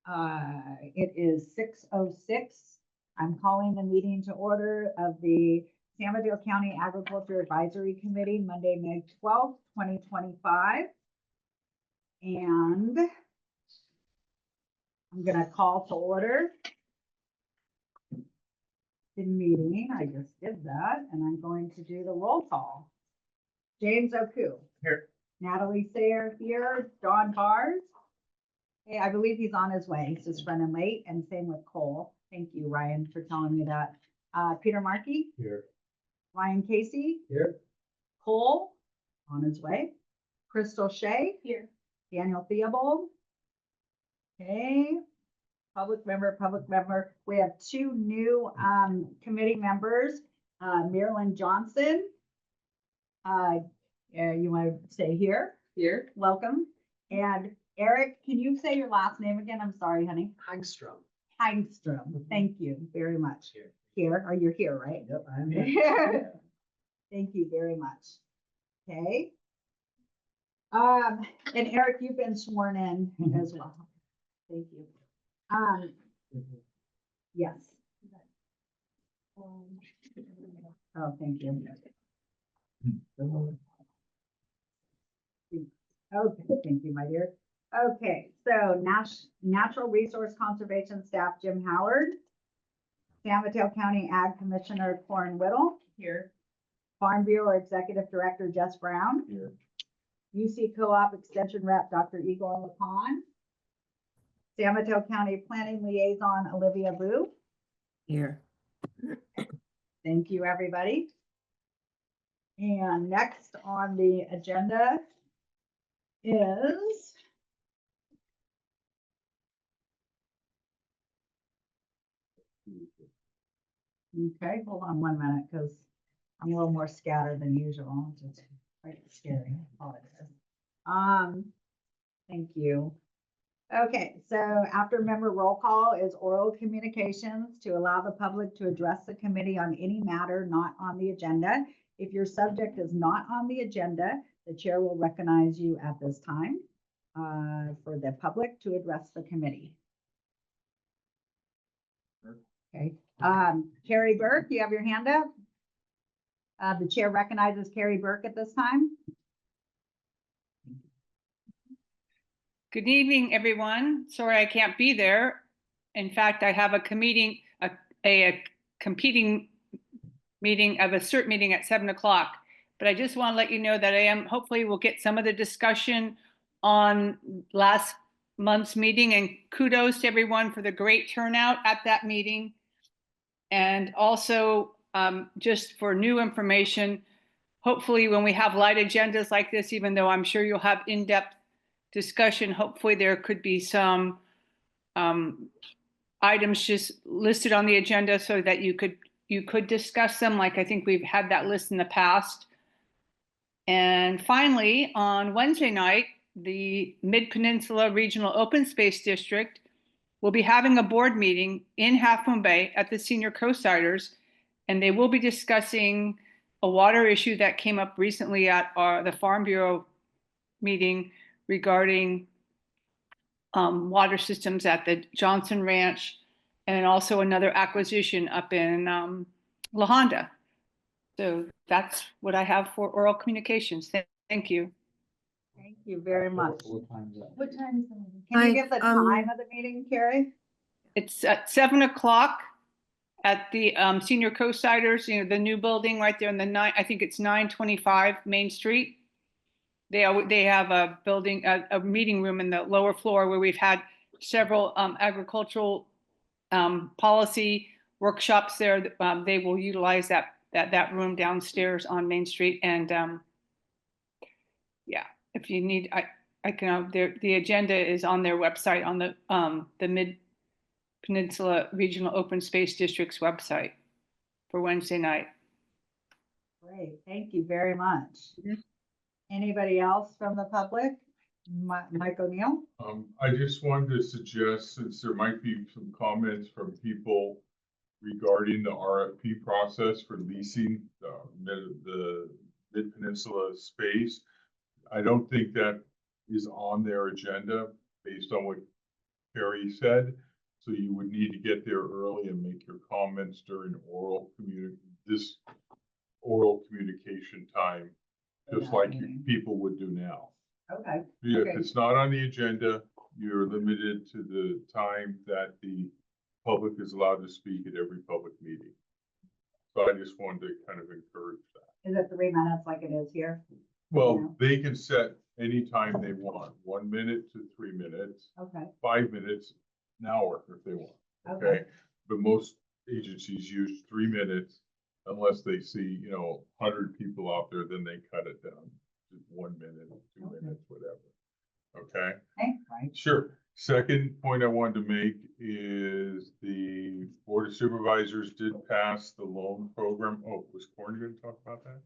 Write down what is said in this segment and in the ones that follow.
It is 6:06. I'm calling the meeting to order of the San Mateo County Agriculture Advisory Committee, Monday, May 12th, 2025. And I'm going to call to order the meeting. I just did that, and I'm going to do the roll call. James Oku. Here. Natalie Sayer here. Don Bars. Hey, I believe he's on his way. He's just running late, and same with Cole. Thank you, Ryan, for telling me that. Peter Markey. Here. Ryan Casey. Here. Cole, on his way. Crystal Shea. Here. Daniel Theobald. Okay. Public member. We have two new committee members. Marilyn Johnson. You want to stay here? Here. Welcome. And Eric, can you say your last name again? I'm sorry, honey. Hagstrom. Hagstrom. Thank you very much. Here. Are you here, right? Yep, I'm here. Thank you very much. Okay. And Eric, you've been sworn in as well. Thank you. Yes. Oh, thank you. Okay, thank you, my dear. Okay, so Natural Resource Conservation Staff Jim Howard, San Mateo County Ag Commissioner Corin Whittle. Here. Farm Bureau Executive Director Jess Brown. Here. UC Co-op Extension Rep Dr. Igor Lapon. San Mateo County Planning Liaison Olivia Boo. Here. Thank you, everybody. And next on the agenda is okay, hold on 1 minute because I'm a little more scattered than usual. It's quite scary. Thank you. Okay, so after member roll call is oral communications to allow the public to address the committee on any matter not on the agenda. If your subject is not on the agenda, the chair will recognize you at this time for the public to address the committee. Okay, Carrie Burke, you have your hand up. The chair recognizes Carrie Burke at this time. Good evening, everyone. Sorry I can't be there. In fact, I have a competing meeting of a CERT meeting at 7 o'clock. But I just want to let you know that hopefully we'll get some of the discussion on last month's meeting, and kudos to everyone for the great turnout at that meeting. And also just for new information, hopefully when we have light agendas like this, even though I'm sure you'll have in-depth discussion, hopefully there could be some items just listed on the agenda so that you could discuss them. Like I think we've had that list in the past. And finally, on Wednesday night, the Mid-Peninsula Regional Open Space District will be having a board meeting in Half Moon Bay at the Senior Co-Siders, and they will be discussing a water issue that came up recently at the Farm Bureau meeting regarding water systems at the Johnson Ranch, and also another acquisition up in La Honda. So that's what I have for oral communications. Thank you. Thank you very much. What time is that? What time is the meeting? Can you give the time of the meeting, Carrie? It's at 7 o'clock at the Senior Co-Siders, the new building right there in the I think it's 925 Main Street. They have a building, a meeting room in the lower floor where we've had several agricultural policy workshops there. They will utilize that room downstairs on Main Street. And yeah, if you need, I can. The agenda is on their website, on the Mid-Peninsula Regional Open Space District's website for Wednesday night. Great, thank you very much. Anybody else from the public? Mike O'Neill? I just wanted to suggest, since there might be some comments from people regarding the RFP process for leasing the Mid-Peninsula space, I don't think that is on their agenda based on what Carrie said. So you would need to get there early and make your comments during this oral communication time, just like people would do now. Okay. Yeah, Okay. if it's not on the agenda, you're limited to the time that the public is allowed to speak at every public meeting. So I just wanted to kind of encourage that. Is it 3 minutes like it is here? Well, they can set any time they want, 1 minute to 3 minutes, Okay. 5 minutes, an hour if they want. Okay. Okay, but most agencies use 3 minutes unless they see, 100 people out there, then they cut it down to 1 minute, 2 Okay. minutes, whatever. Okay, Okay. Right. sure. Second point I wanted to make is the Board of Supervisors did pass the loan program. Oh, was Corin going to talk about that?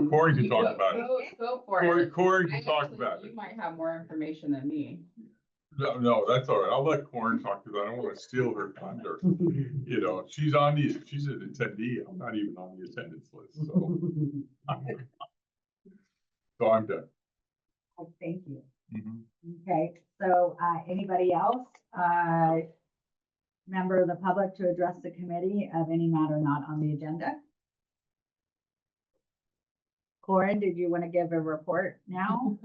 Corin can you talk go- about it. Go for Corin, it. Corin I can talk actually- about You it. might have more information than me. No, that's all right. I'll let Corin talk because I don't want to steal her thunder. She's an attendee. I'm not even on the attendance list, so. So I'm done. Thank you. Mhm. Okay, so, anybody else, member of the public to address the committee of any matter not on the agenda? Corin, did you want to give a report now?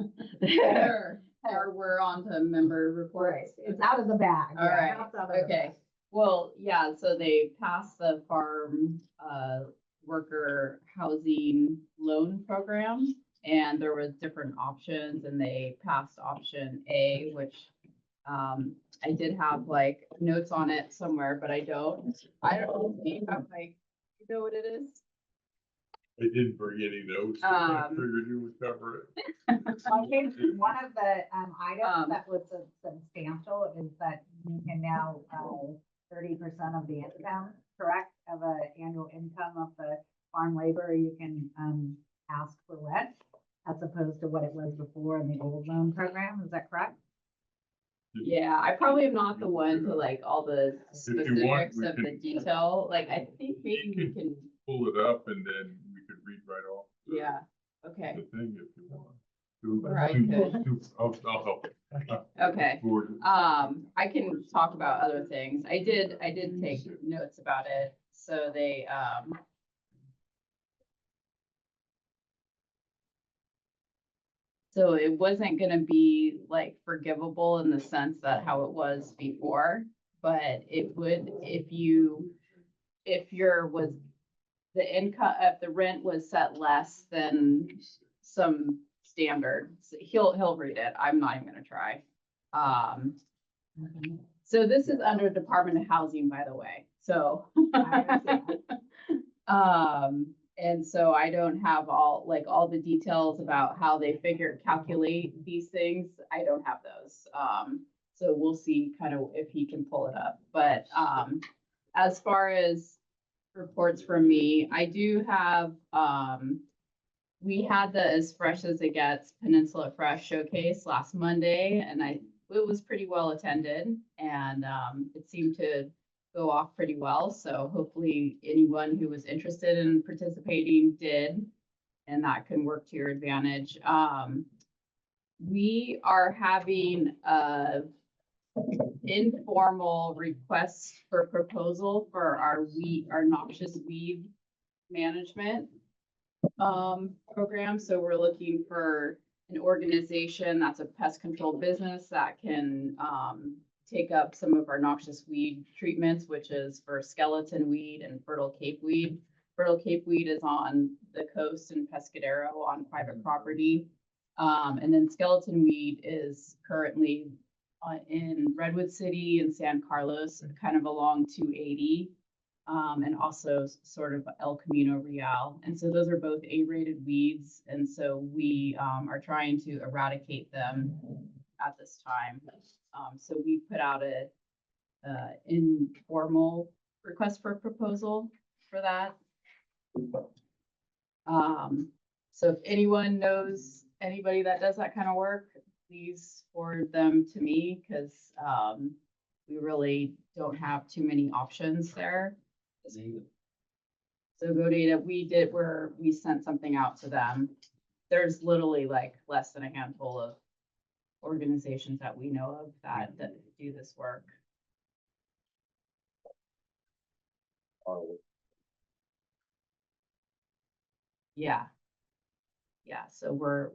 Sure. Or we're on to member reports. It's out of the bag. All Yeah, right, it's out of the okay. bag. Well, yeah, so they passed the farm, worker housing loan program. And there was different options and they passed option A, which, I did have like notes on it somewhere, but I don't. Do you have like, you know what it is? I didn't bring any notes. But I Um, figured you would cover it. I think one of the, items Um, that was substantial is that you can now, 30% of the income, correct, of a annual income of the farm labor, you can, ask for rent, as opposed to what it was before in the old loan program, is that correct? Yeah, I probably am not the one to like all the you want, specifics we of the can- detail. Like, I think maybe we can, Pull it up and then we could read right off. yeah, okay, The thing if you want. Or I could. I'll help. okay. Gordon. I can talk about other things. I did take notes about it. So they, so it wasn't gonna be like forgivable in the sense that how it was before, but it would, if the income, if the rent was set less than some standards, he'll read it. I'm not even gonna try. So this is under Department of Housing, by the way, so. And so I don't have all the details about how they calculate these things. I don't have those. So we'll see kind of if he can pull it up. But, as far as reports from me, I do have, we had the As Fresh as It Gets Peninsula Fresh Showcase last Monday, and it was pretty well attended, and it seemed to go off pretty well. So hopefully anyone who was interested in participating did, and that can work to your advantage. We are having a informal request for proposal for our noxious weed management program. So we're looking for an organization that's a pest control business that can take up some of our noxious weed treatments, which is for skeleton weed and fertile cape weed. Fertile cape weed is on the coast in Pescadero on private property. And then skeleton weed is currently in Redwood City and San Carlos, kind of along 280. And also sort of El Camino Real. And so those are both A-rated weeds. And so we are trying to eradicate them at this time. So we put out a informal request for proposal for that. So if anyone knows anybody that does that kind of work, please forward them to me because we really don't have too many options there. So GoData, we sent something out to them. There's literally like less than a handful of organizations that we know of that do this work. Yeah. Yeah, so we're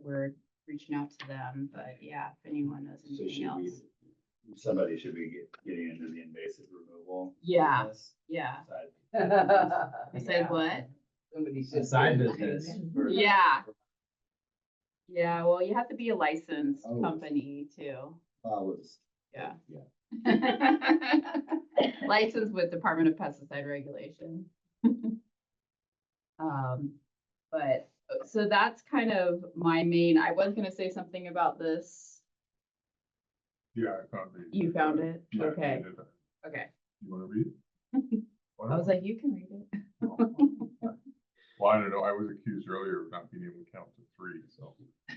reaching out to them, but yeah, if anyone knows So anything else. somebody should be getting into the invasive removal. Yeah. business Yeah. side. I said what? Somebody A side business. for- Yeah. Yeah, well, you have to be a licensed Oh. company too. Was. Yeah. Yeah. Licensed with Department of Pesticide Regulation. But so that's kind of my main, I was gonna say something about this. Yeah, I found it. You found it? Yeah, I Okay, did. okay. You wanna read it? Why I not? was like, you can read it. Well, I don't know, I was accused earlier of not being able to count to 3, so.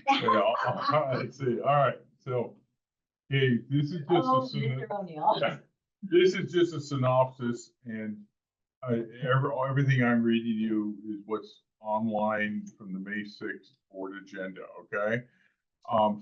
Yeah, let's see, all right, so, hey, this is just a. Oh, syn- Mr. O'Neill. Yeah, this is just a synopsis, and everything I'm reading you is what's online from the May 6th board agenda, okay?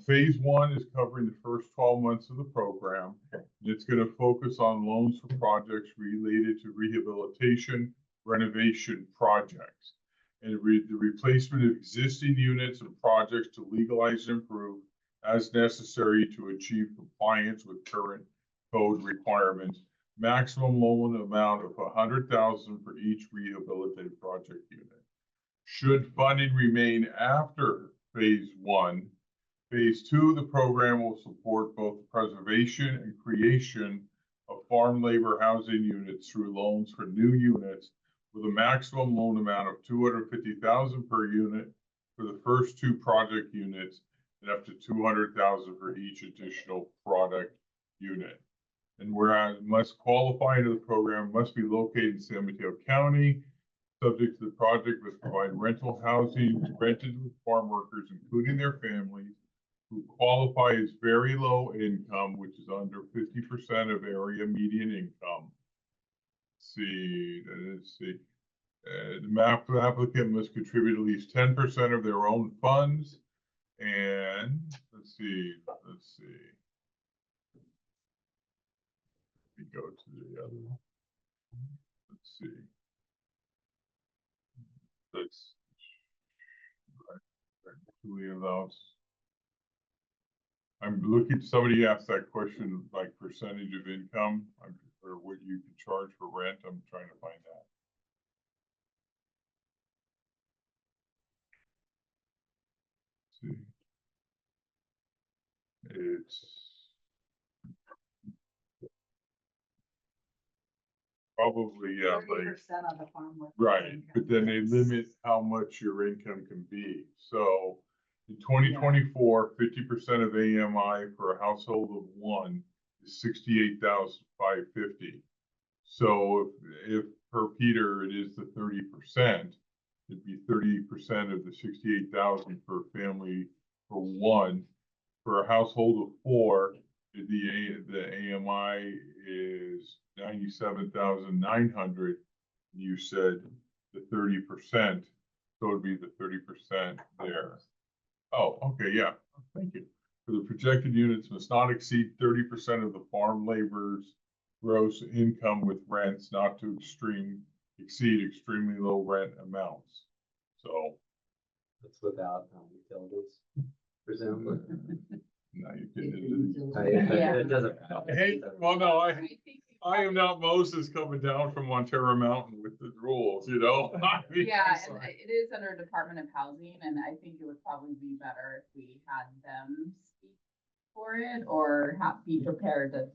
Phase 1 is covering the first 12 months of the program. It's gonna focus on loans for projects related to rehabilitation, renovation projects. And the replacement of existing units and projects to legalize and improve as necessary to achieve compliance with current code requirements. Maximum loan amount of $100,000 for each rehabilitated project unit. Should funding remain after phase 1, phase 2 of the program will support both the preservation and creation of farm labor housing units through loans for new units with a maximum loan amount of $250,000 per unit for the first 2 project units and up to $200,000 for each additional product unit. And whereas must qualify into the program must be located in San Mateo County, subject to the project must provide rental housing rented with farm workers, including their families, who qualify as very low income, which is under 50% of area median income. The applicant must contribute at least 10% of their own funds. And let's see. Let me go to the other one. Let's see. That's actually allows. I'm looking, somebody asked that question, like percentage of income, or what you can charge for rent. I'm trying to find that. Let's see. It's probably, yeah, like. 30% of the farm workers' Right, income. but then they limit how much your income can be. So in 2024, 50% of AMI for a household of 1 is 68,550. So if per Peter, it is the 30%, it'd be 30% of the 68,000 for a family for 1. For a household of 4, the AMI is 97,900. You said the 30%, so it'd be the 30% there. Oh, okay, yeah, thank you. For the projected units must not exceed 30% of the farm labor's gross income with rents not to exceed extremely low rent amounts. So That's without utilities, presumably. now you get into these. Yeah. It doesn't. Hey, well, no, I am not Moses coming down from Montero Mountain with the rules, you know? I mean, Yeah, I'm and sorry. it is under Department of Housing, and I think it would probably be better if we had them speak for it or be prepared to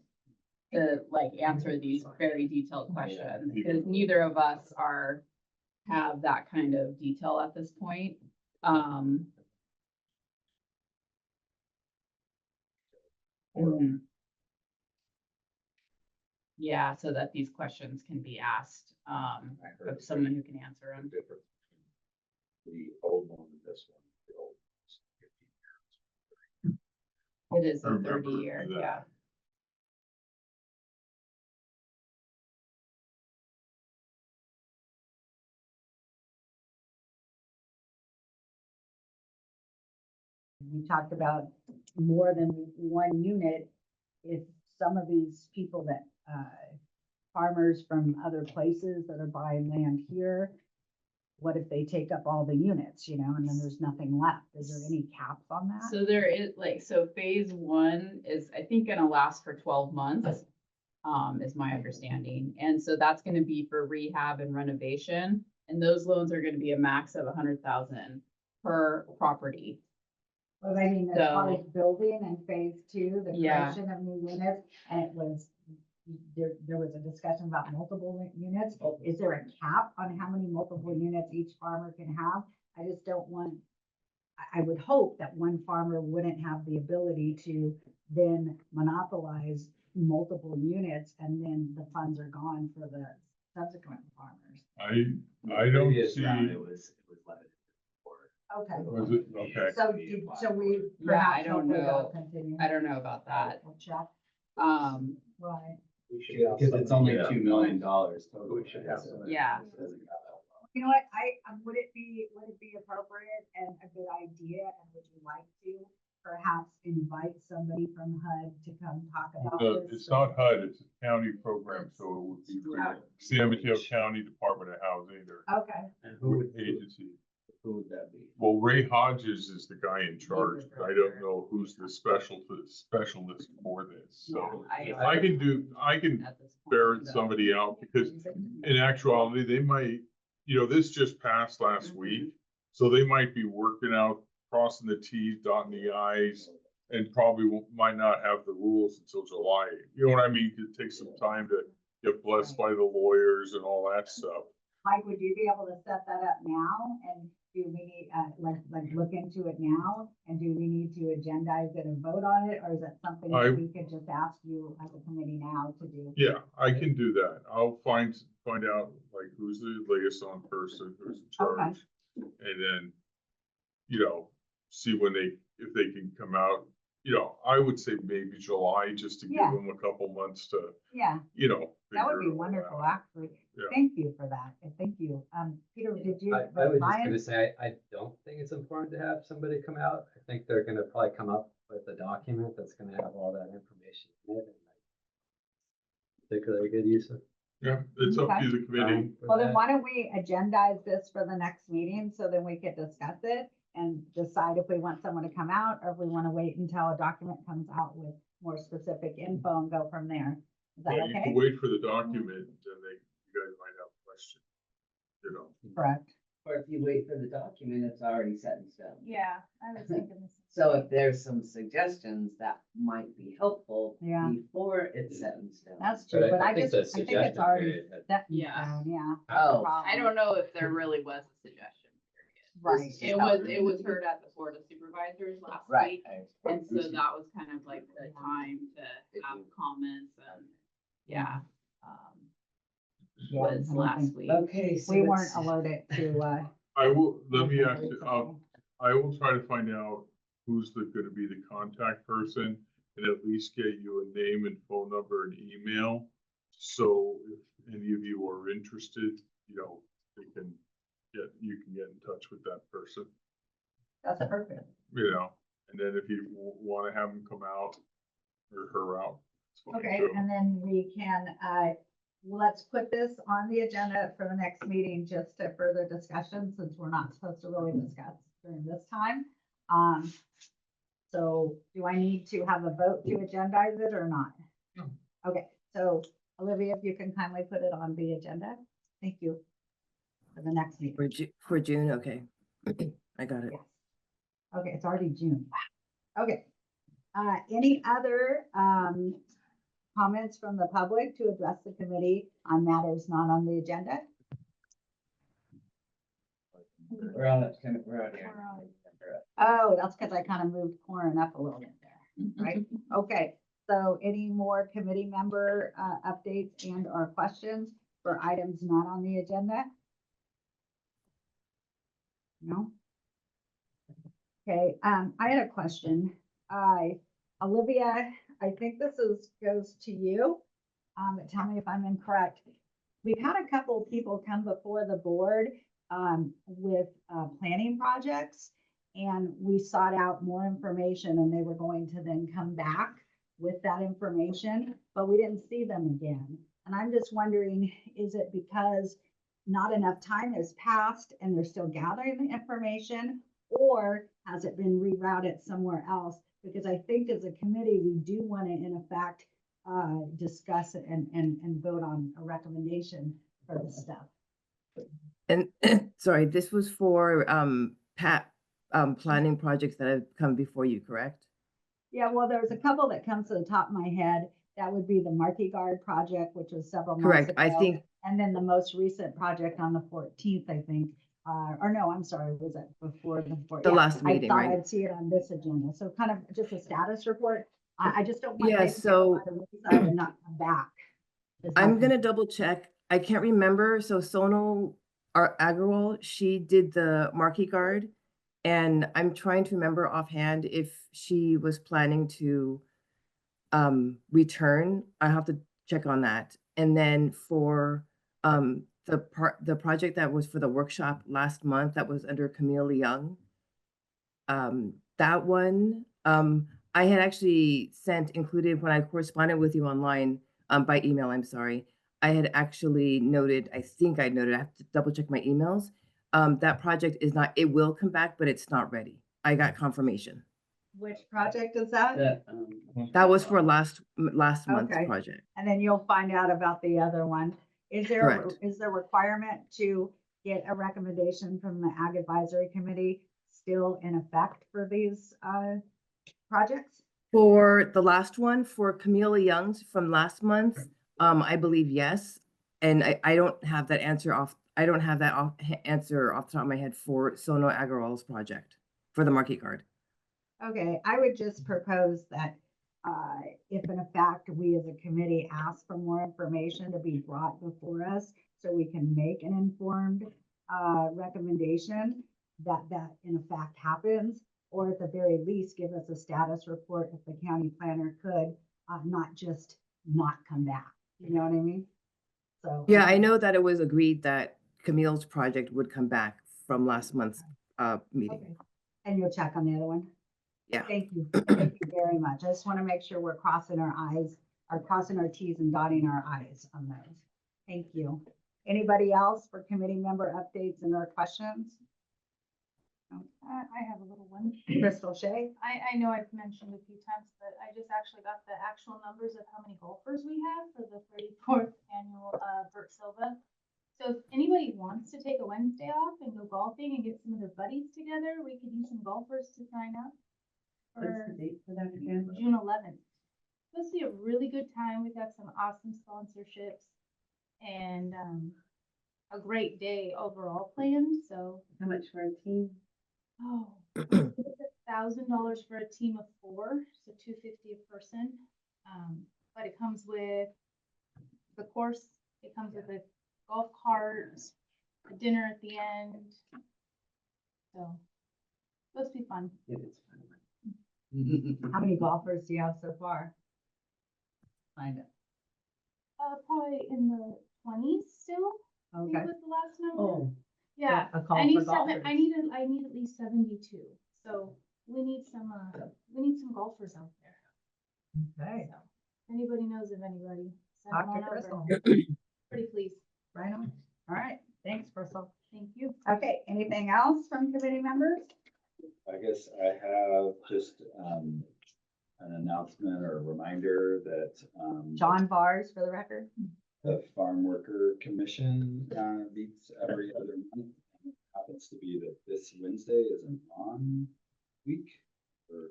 like answer these very detailed questions, because neither of us have that kind of detail at this point. Yeah, so that these questions can be asked, of someone who can answer them. Difference between the old one and this one. The old one's 15 years. It is I a remember 30-year, that. yeah. We talked about more than one unit. If some of these people that, farmers from other places that are buying land here, what if they take up all the units, you know, and then there's nothing left? Is there any caps on that? So there is like, so phase one is, I think, gonna last for 12 months, is my understanding. And so that's gonna be for rehab and renovation. And those loans are gonna be a max of 100,000 per property. Well, I mean, as far as So- building and phase two, the Yeah. creation of new units, and it was, there was a discussion about multiple units. Is there a cap on how many multiple units each farmer can have? I just don't want, I would hope that one farmer wouldn't have the ability to then monopolize multiple units and then the funds are gone for the subsequent farmers. I don't Previous see, round, it was limited. Okay. was it, okay, So we Yeah, I perhaps don't hopefully that'll know. continue. I don't know about that. We'll check. Right. We should Yeah, have because it's only something- $2 million total. We should have something. Yeah. You know what, would it be appropriate and a good idea, and would you like to perhaps invite somebody from HUD to come talk about this? it's not HUD, it's a county program, so it would be Yeah. for San Mateo County Department of Housing or Okay, And who would, agency. who would that be? Well, Ray Hodges is the guy in charge, but I don't know who's the specialist for this, so. I can At this point, ferret so- somebody out because in actuality, they might, you know, this just passed last week. So they might be working out, crossing the Ts, dotting the Is, and probably might not have the rules until July. You know what I mean? It takes some time to get blessed by the lawyers and all that stuff. Mike, would you be able to set that up now, and do we need, like look into it now? And do we need to agendize it and vote on it, or is that something that we could just ask you as a committee now to do? Yeah, I can do that. I'll find out like who's the liaison person, who's in charge. And then, you know, see when if they can come out, you know, I would say maybe July, just to give Yeah. them a couple months to, Yeah, you know. that would figure be it all wonderful, out. actually. Yeah. Thank you for that, and thank you. Peter, did you? I was just Ryan? gonna say, I don't think it's important to have somebody come out. I think they're gonna probably come up with a document that's gonna have all that information in it. And particularly good use of. Yeah, it's up to the committee. time for Well, then that. why don't we agendize this for the next meeting, so then we could discuss it and decide if we want someone to come out, or if we want to wait until a document comes out with more specific info and go from there. Is that Well, you can okay? wait for the document, then you guys might have questions. You know, Correct. Or if you wait for the document, it's already set in stone. Yeah, I was thinking this. So if there's some suggestions that might be helpful Yeah. before it's set in stone. That's true, but I think just, the I think it's suggestion already period had- set in Yeah. stone, yeah. Oh. I don't know if there really was a suggestion period. Right. It was heard at the Board of Supervisors last Right. week, and so that was kind of like the time to have comments and, yeah. Yeah, Was I don't last think- week. Okay, so We weren't it's- alerted to, I will, let me ask you, I will try to find out who's gonna be the contact person and at least get you a name and phone number and email. So if any of you are interested, you know, you can get in touch with that person, that's perfect. you know, and then if you wanna have them come out or her out. it's fine Okay, too. and then we can, let's put this on the agenda for the next meeting, just to further discussion, since we're not supposed to really discuss during this time. So do I need to have a vote to agendize it or not? No. Okay, so Olivia, if you can kindly put it on the agenda, thank you. For the next meeting. For June, okay. I got it. Yes. Okay, it's already June. Wow. Okay. Any other comments from the public to address the committee on matters not on the agenda? We're on it, we're on here. Oh, that's because I kind of moved Corin up a little bit there, right? Okay, so any more committee member updates and or questions for items not on the agenda? No? Okay, I had a question. Olivia, I think this goes to you. Tell me if I'm incorrect. We've had a couple of people come before the board with planning projects, and we sought out more information, and they were going to then come back with that information, but we didn't see them again. And I'm just wondering, is it because not enough time has passed and they're still gathering the information? Or has it been rerouted somewhere else? Because I think as a committee, we do want to, in effect, discuss it and vote on a recommendation for this stuff. And sorry, this was for planning projects that have come before you, correct? Yeah, well, there's a couple that comes to the top of my head. That would be the Marquee Guard project, which was several months Correct. ago. I think And then the most recent project on the 14th, I think, or no, I'm sorry, was it before the 14th? the last meeting, I right? thought I'd see it on this agenda. So kind of just a status report. I just don't want Yeah, things to so- go by the wayside and not come back. is my I'm gonna concern. double check. I can't remember. So Sono Agrawal, she did the Marquee Guard. And I'm trying to remember offhand if she was planning to return. I have to check on that. And then for the project that was for the workshop last month, that was under Camille Young. That one, I had actually included when I corresponded with you online, by email, I'm sorry. I had actually noted, I think I noted, I have to double check my emails. That project is not, it will come back, but it's not ready. I got confirmation. Which project is that? That was for last month's Okay. project. And then you'll find out about the other one. Is there, Correct. is there requirement to get a recommendation from the Ag Advisory Committee still in effect for these projects? For the last one, for Camille Young's from last month, I believe yes. And I don't have that answer answer off the top of my head for Sono Agrawal's project for the Marquee Guard. Okay, I would just propose that if in fact we as a committee ask for more information to be brought before us so we can make an informed recommendation, that in effect happens, or at the very least give us a status report if the county planner could, not just not come back. You know what I mean? So. Yeah, I know that it was agreed that Camille's project would come back from last month's meeting. Okay. And you'll check on the other one? Yeah. Thank you. Thank you very much. I just want to make sure we're crossing our T's and dotting our I's on those. Thank you. Anybody else for committee member updates and or questions? I have a little one. Crystal Shay? I know I've mentioned a few times, but I just actually got the actual numbers of how many golfers we have for the 34th annual Bert Silva. So if anybody wants to take a Wednesday off and go golfing and get some of their buddies together, we could use some golfers to sign up What's for the date for that again? June 11th. Supposed to be a really good time. We've got some awesome sponsorships and a great day overall planned. So How much for a team? $1,000 for a team of 4, so $250 a person. But it comes with the course, it comes with a golf cart, a dinner at the end. So, supposed to be fun. It is fun. How many golfers do you have so far? Find it. Probably in the 20s still. I think Okay. was the last number. Oh, Yeah, A call I need for golfers. I need at least 72. So we need some golfers out there. Okay. So if anybody knows of anybody, send Talk them to on Crystal. over. Pretty please. Right on. All right. Thanks, Crystal. Thank you. Okay, anything else from committee members? I guess I have just, an announcement or a reminder that, John Bars for the record. the Farm Worker Commission, meets every other month. Happens to be that this Wednesday is an on week for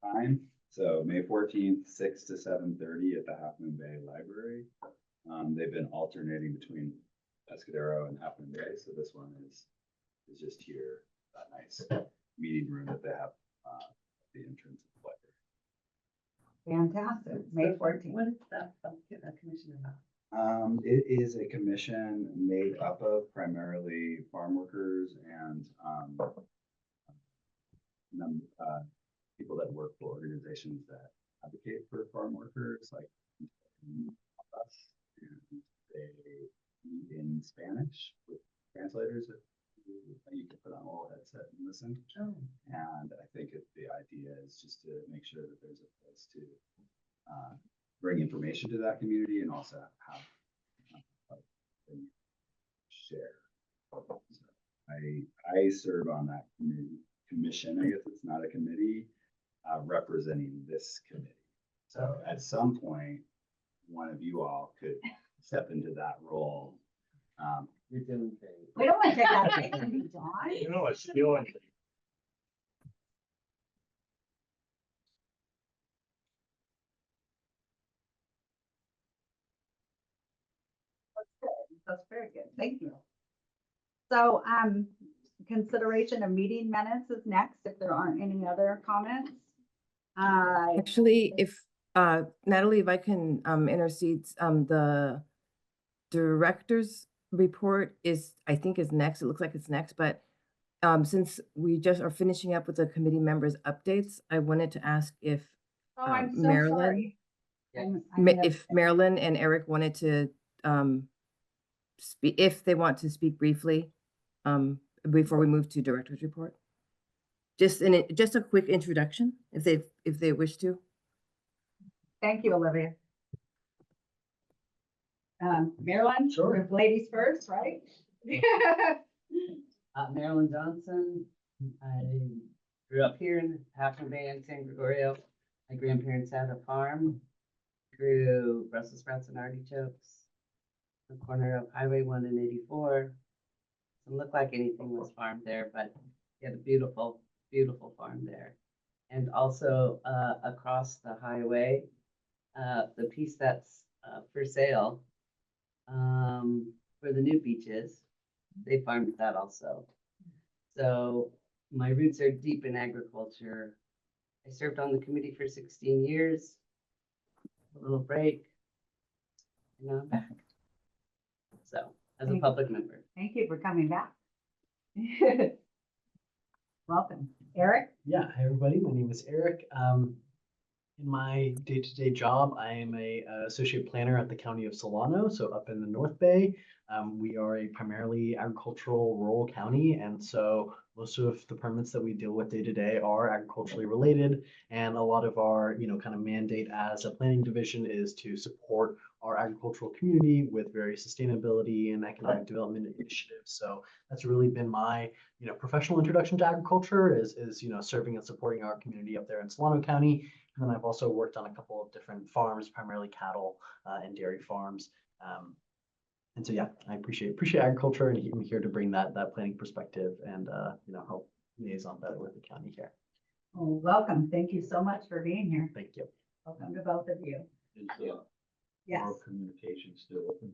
time. So May 14th, 6 to 7:30 at the Half Moon Bay Library. They've been alternating between Pescadero and Half Moon Bay, so this one is just here, that nice meeting room that they have, at the entrance of the library. Fantastic. May 14th. What is that commission about? It is a commission made up of primarily farm workers and, people that work for organizations that advocate for farm workers, like us. And they meet in Spanish with translators that you can put on a little headset and listen. Oh, And I think the idea is just to make sure that there's a place to bring information to that community and also have share. So I serve on that commission, I guess it's not a committee, representing this committee. So at some point, one of you all could step into that role. You're doing great. We don't want to take that away from you, John. You know, it's feeling. That's very good. Thank you. So, consideration of meeting minutes is next, if there aren't any other comments. Actually, if, Natalie, if I can, intercede, the director's report is, I think is next. It looks like it's next, but, since we just are finishing up with the committee members' updates, I wanted to ask if, Oh, I'm so Marilyn, sorry. Yeah. if Marilyn and Eric wanted to, speak, if they want to speak briefly, before we move to director's report. Just just a quick introduction, if they wish to. Thank you, Olivia. Marilyn? Sure. Ladies first, right? Marilyn Johnson. I grew up here in Half Bay in San Gregorio. My grandparents had a farm. Grew Brussels sprouts and artichokes. The corner of Highway 1 and 84. Doesn't look like anything was farmed there, but he had a beautiful, beautiful farm there. And also across the highway, the piece that's for sale for the new beaches, they farmed that also. So my roots are deep in agriculture. I served on the committee for 16 years. A little break. And now I'm back. So as a public member. Thank you for coming back. Welcome. Eric? Yeah, hi everybody. My name is Eric. In my day-to-day job, I am a associate planner at the County of Solano, so up in the North Bay. We are a primarily agricultural rural county, and so most of the permits that we deal with day to day are agriculturally related. And a lot of our, kind of mandate as a planning division is to support our agricultural community with various sustainability and economic development initiatives. So that's really been my, professional introduction to agriculture is serving and supporting our community up there in Solano County. And then I've also worked on a couple of different farms, primarily cattle and dairy farms. And so, yeah, I appreciate agriculture, and I'm here to bring that planning perspective and, help liaison better with the county here. Well, welcome. Thank you so much for being here. Thank you. Welcome to both of you. Yes. Communication still open.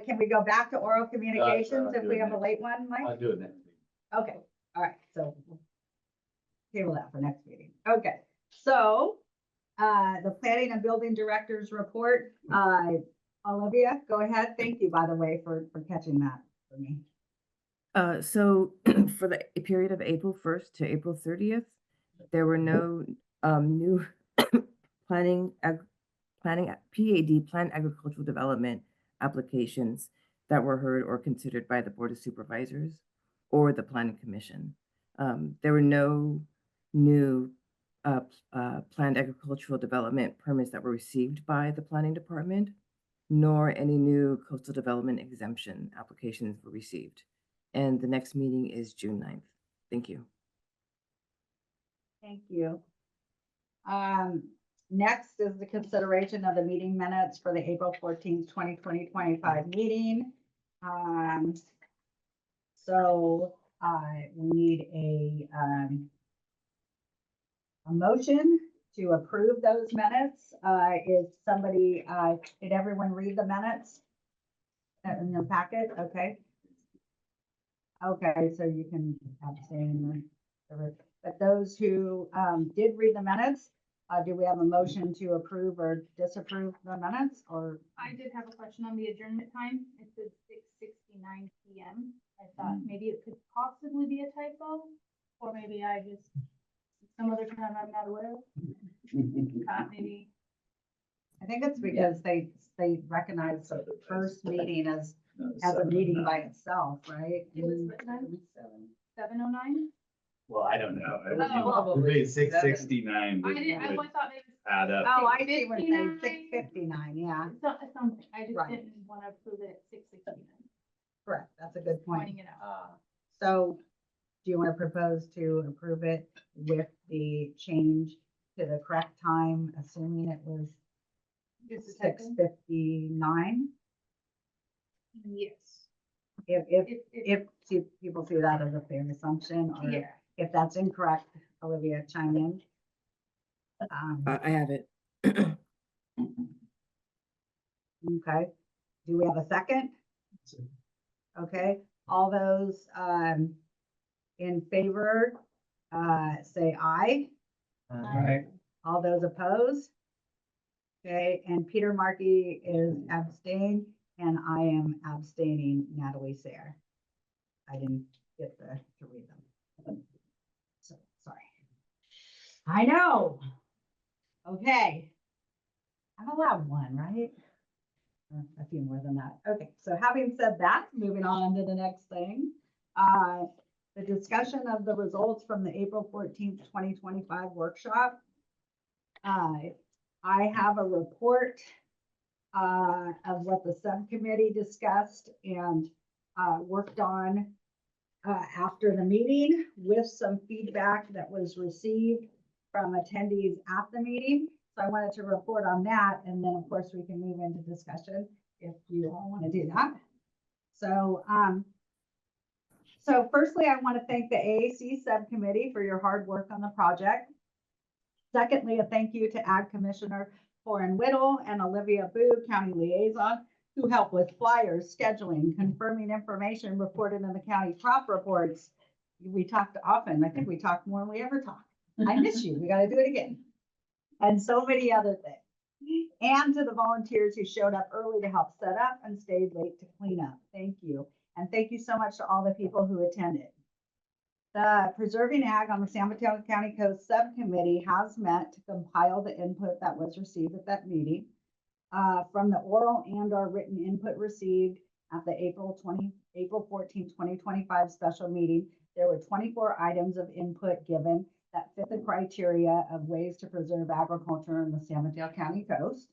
Can we go back to oral communications I'll if do we it have a next. late one, Mike? I'll do it next week. Okay, all right, so we'll table that for next meeting. Okay, so, the planning and building director's report, Olivia, go ahead. Thank you, by the way, for catching that for me. So for the period of April 1st to April 30th, there were no new PAD, planned agricultural development applications that were heard or considered by the Board of Supervisors or the Planning Commission. There were no new planned agricultural development permits that were received by the Planning Department, nor any new coastal development exemption applications were received. And the next meeting is June 9th. Thank you. Thank you. Next is the consideration of the meeting minutes for the April 14th, 2025 meeting. So we need a motion to approve those minutes. Is somebody, did everyone read the minutes in your packet? Okay. Okay, so you can abstain. But those who did read the minutes, do we have a motion to approve or disapprove the minutes, or? I did have a question on the adjournment time. It says 6:69 PM. I thought maybe it could possibly be a typo, or maybe I just, some other time I'm not aware of. Maybe. I think it's because they recognize the first meeting as a meeting by itself, right? It was written on 7:09. Well, I don't know. Oh, probably 669 I would didn't, I would thought maybe. add up. Oh, I see what you're saying, 659. 659, yeah, Something, I just Right. didn't want to approve it at 669, correct, that's a good point. pointing it out. So do you want to propose to approve it with the change to the correct time, assuming it was Just a six second. 59? Yes. If people see that as a fair assumption, or Yeah. if that's incorrect, Olivia, chime in. I have it. Okay, do we have a second? Okay, all those, in favor, say aye. Right. All those opposed? Okay, and Peter Markey is abstained, and I am abstaining, Natalie Sayre. I didn't get to read them. So, sorry. I know. Okay. I'm allowed one, right? A few more than that. Okay, so having said that, moving on to the next thing. The discussion of the results from the April 14th, 2025 workshop. I have a report of what the subcommittee discussed and worked on after the meeting, with some feedback that was received from attendees at the meeting. So I wanted to report on that, and then of course we can move into discussion if you all want to do that. So, so firstly, I want to thank the AAC subcommittee for your hard work on the project. Secondly, a thank you to Ag Commissioner Corin Whittle and Olivia Boo, County Liaison, who helped with flyers, scheduling, confirming information reported in the county crop reports. We talked often. I think we talk more than we ever talk. I miss you. We got to do it again. And so many other things. And to the volunteers who showed up early to help set up and stayed late to clean up. Thank you. And thank you so much to all the people who attended. The Preserving Ag on the San Mateo County Coast Subcommittee has met to compile the input that was received at that meeting. From the oral and or written input received at the April 14, 2025 special meeting, there were 24 items of input given that fit the criteria of ways to preserve agriculture in the San Mateo County coast.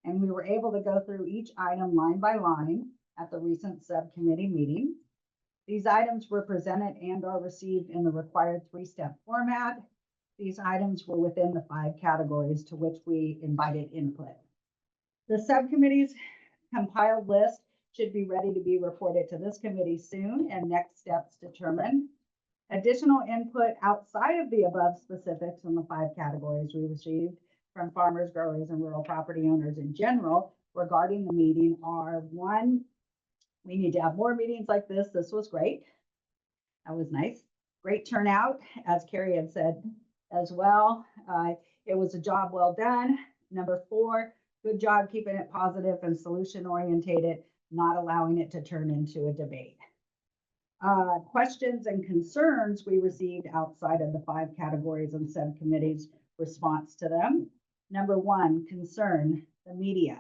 And we were able to go through each item line by line at the recent subcommittee meeting. These items were presented and or received in the required 3-step format. These items were within the 5 categories to which we invited input. The subcommittee's compiled list should be ready to be reported to this committee soon, and next steps determined. Additional input outside of the above specifics in the 5 categories we received from farmers, growers, and rural property owners in general regarding the meeting are: 1, we need to have more meetings like this. This was great. That was nice. Great turnout, as Carrie had said as well. It was a job well done. Number 4, good job keeping it positive and solution orientated, not allowing it to turn into a debate. Questions and concerns we received outside of the 5 categories and subcommittees' response to them. Number 1, concern, the media.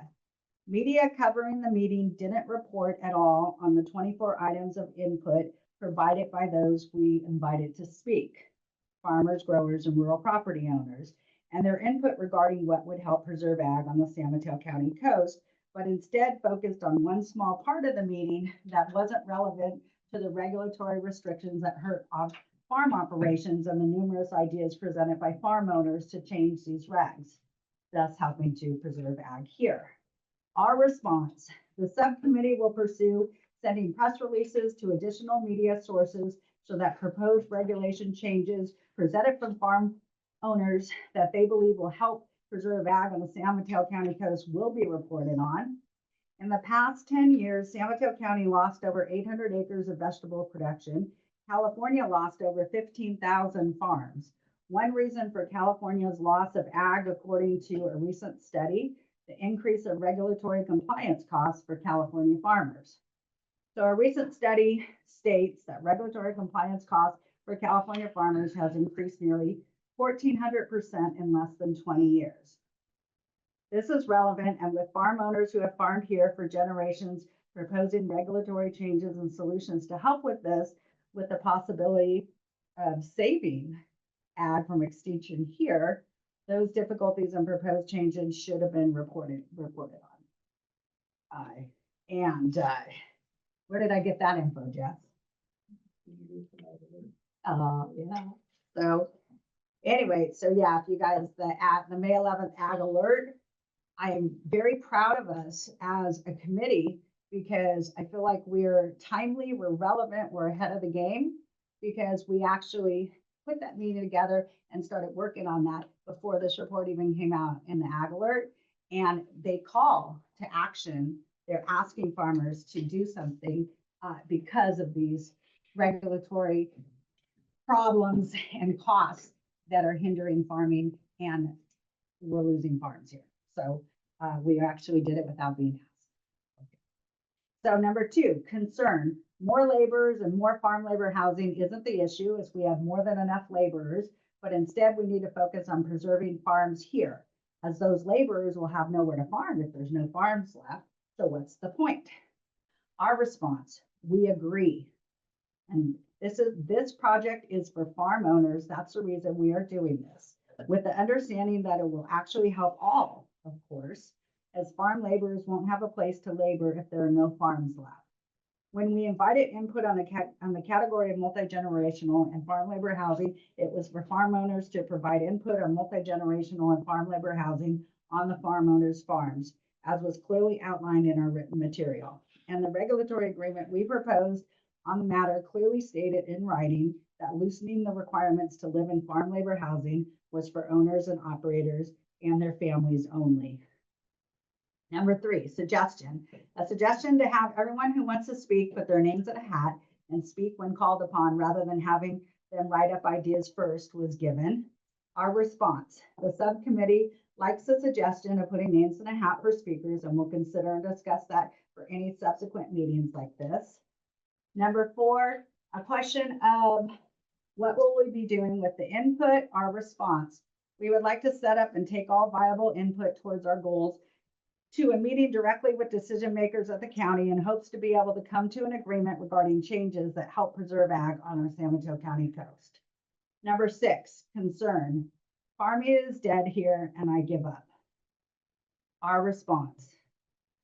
Media covering the meeting didn't report at all on the 24 items of input provided by those we invited to speak, farmers, growers, and rural property owners, and their input regarding what would help preserve ag on the San Mateo County coast, but instead focused on one small part of the meeting that wasn't relevant to the regulatory restrictions that hurt farm operations and the numerous ideas presented by farm owners to change these regs, thus helping to preserve ag here. Our response: the subcommittee will pursue sending press releases to additional media sources so that proposed regulation changes presented from farm owners that they believe will help preserve ag on the San Mateo County coast will be reported on. In the past 10 years, San Mateo County lost over 800 acres of vegetable production. California lost over 15,000 farms. One reason for California's loss of ag, according to a recent study, the increase of regulatory compliance costs for California farmers. So a recent study states that regulatory compliance costs for California farmers has increased nearly 1,400% in less than 20 years. This is relevant, and with farm owners who have farmed here for generations proposing regulatory changes and solutions to help with this, with the possibility of saving ag from extinction here, those difficulties and proposed changes should have been reported on. Where did I get that info, Jeff? Yeah, so anyway, so yeah, if you guys, the May 11th Ag Alert, I'm very proud of us as a committee because I feel like we're timely, we're relevant, we're ahead of the game because we actually put that meeting together and started working on that before this report even came out in the Ag Alert. And they call to action. They're asking farmers to do something because of these regulatory problems and costs that are hindering farming, and we're losing farms here. So we actually did it without being asked. So number 2, concern. More laborers and more farm labor housing isn't the issue, as we have more than enough laborers, but instead we need to focus on preserving farms here, as those laborers will have nowhere to farm if there's no farms left. So what's the point? Our response, we agree. And this project is for farm owners. That's the reason we are doing this, with the understanding that it will actually help all, of course, as farm laborers won't have a place to labor if there are no farms left. When we invited input on the category of multi-generational and farm labor housing, it was for farm owners to provide input on multi-generational and farm labor housing on the farm owners' farms, as was clearly outlined in our written material. And the regulatory agreement we proposed on the matter clearly stated in writing that loosening the requirements to live in farm labor housing was for owners and operators and their families only. Number 3, suggestion. A suggestion to have everyone who wants to speak put their names in a hat and speak when called upon, rather than having them write up ideas first, was given. Our response: the subcommittee likes the suggestion of putting names in a hat for speakers, and will consider and discuss that for any subsequent meetings like this. Number 4, a question of what will we be doing with the input? Our response: we would like to set up and take all viable input towards our goals to a meeting directly with decision makers at the county, in hopes to be able to come to an agreement regarding changes that help preserve ag on our San Mateo County coast. Number 6, concern. Farming is dead here and I give up. Our response: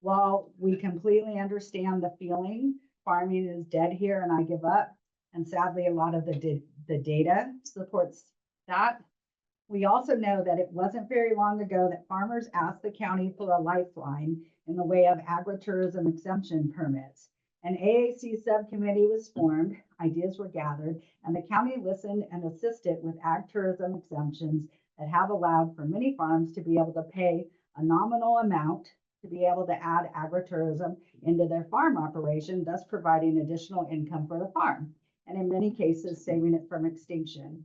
while we completely understand the feeling, farming is dead here and I give up, and sadly a lot of the data supports that, we also know that it wasn't very long ago that farmers asked the county for a lifeline in the way of agritourism exemption permits. An AAC subcommittee was formed, ideas were gathered, and the county listened and assisted with ag tourism exemptions that have allowed for many farms to be able to pay a nominal amount to be able to add agritourism into their farm operation, thus providing additional income for the farm, and in many cases saving it from extinction.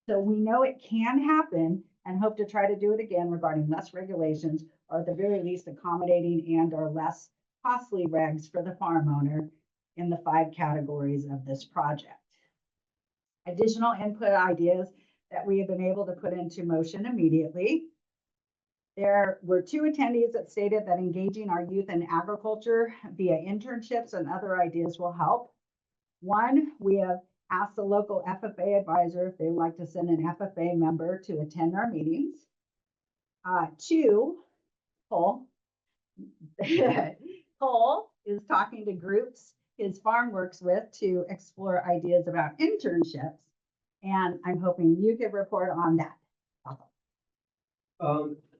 So we know it can happen, and hope to try to do it again regarding less regulations, or at the very least accommodating and or less costly regs for the farm owner in the 5 categories of this project. Additional input ideas that we have been able to put into motion immediately. There were 2 attendees that stated that engaging our youth in agriculture via internships and other ideas will help. 1, we have asked the local FFA advisor if they'd like to send an FFA member to attend our meetings. 2, Cole. Cole is talking to groups his farm works with to explore ideas about internships, and I'm hoping you can report on that.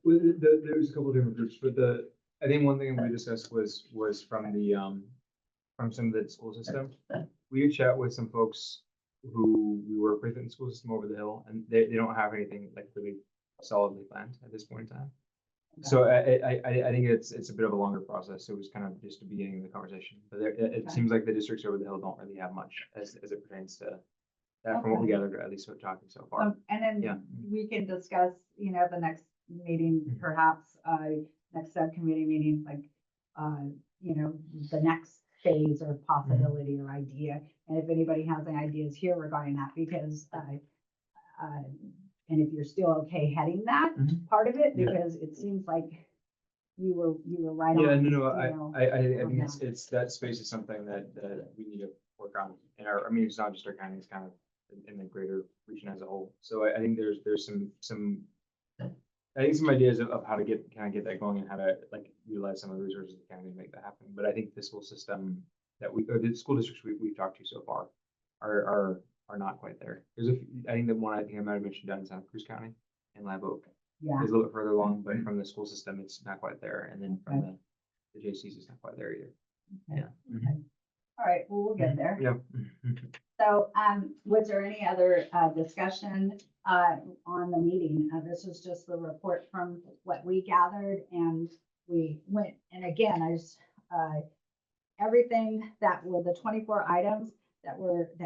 There's a couple different groups, but I think one thing we discussed was from from some of the school system. We had chat with some folks who we work with in the school system over the hill, and they don't have anything like really solidly planned at this point in time. So I think it's a bit of a longer process. So it was kind of just the beginning of the conversation, but it seems like the districts over the hill don't really have much as it pertains to that, from what we gathered, at least what talking so far. And then Yeah. we can discuss, the next meeting, perhaps, next subcommittee meeting, like, the next phase or possibility or idea. And if anybody has any ideas here regarding that, because, and if you're still okay heading that part of it, Yeah. because it seems like you were right Yeah, on. no, I on think it's that space is something that we need to work on in our, I mean, it's not just our county, it's kind of in the greater region as a whole. So I think there's I think some ideas of how to kind of get that going and how to like utilize some of the resources of the county to make that happen. But I think the school system or the school districts we've talked to so far are not quite there. I think I might have mentioned down in Santa Cruz County and Live Oak Yeah, is a little bit further along, but from the school system, it's not quite there. And then from the JCs, it's not quite there either. Okay. Yeah. Okay. All right, well, we'll get there. Yeah. So, was there any other discussion on the meeting? This was just the report from what we gathered, and we went, and again, everything that were the 24 items that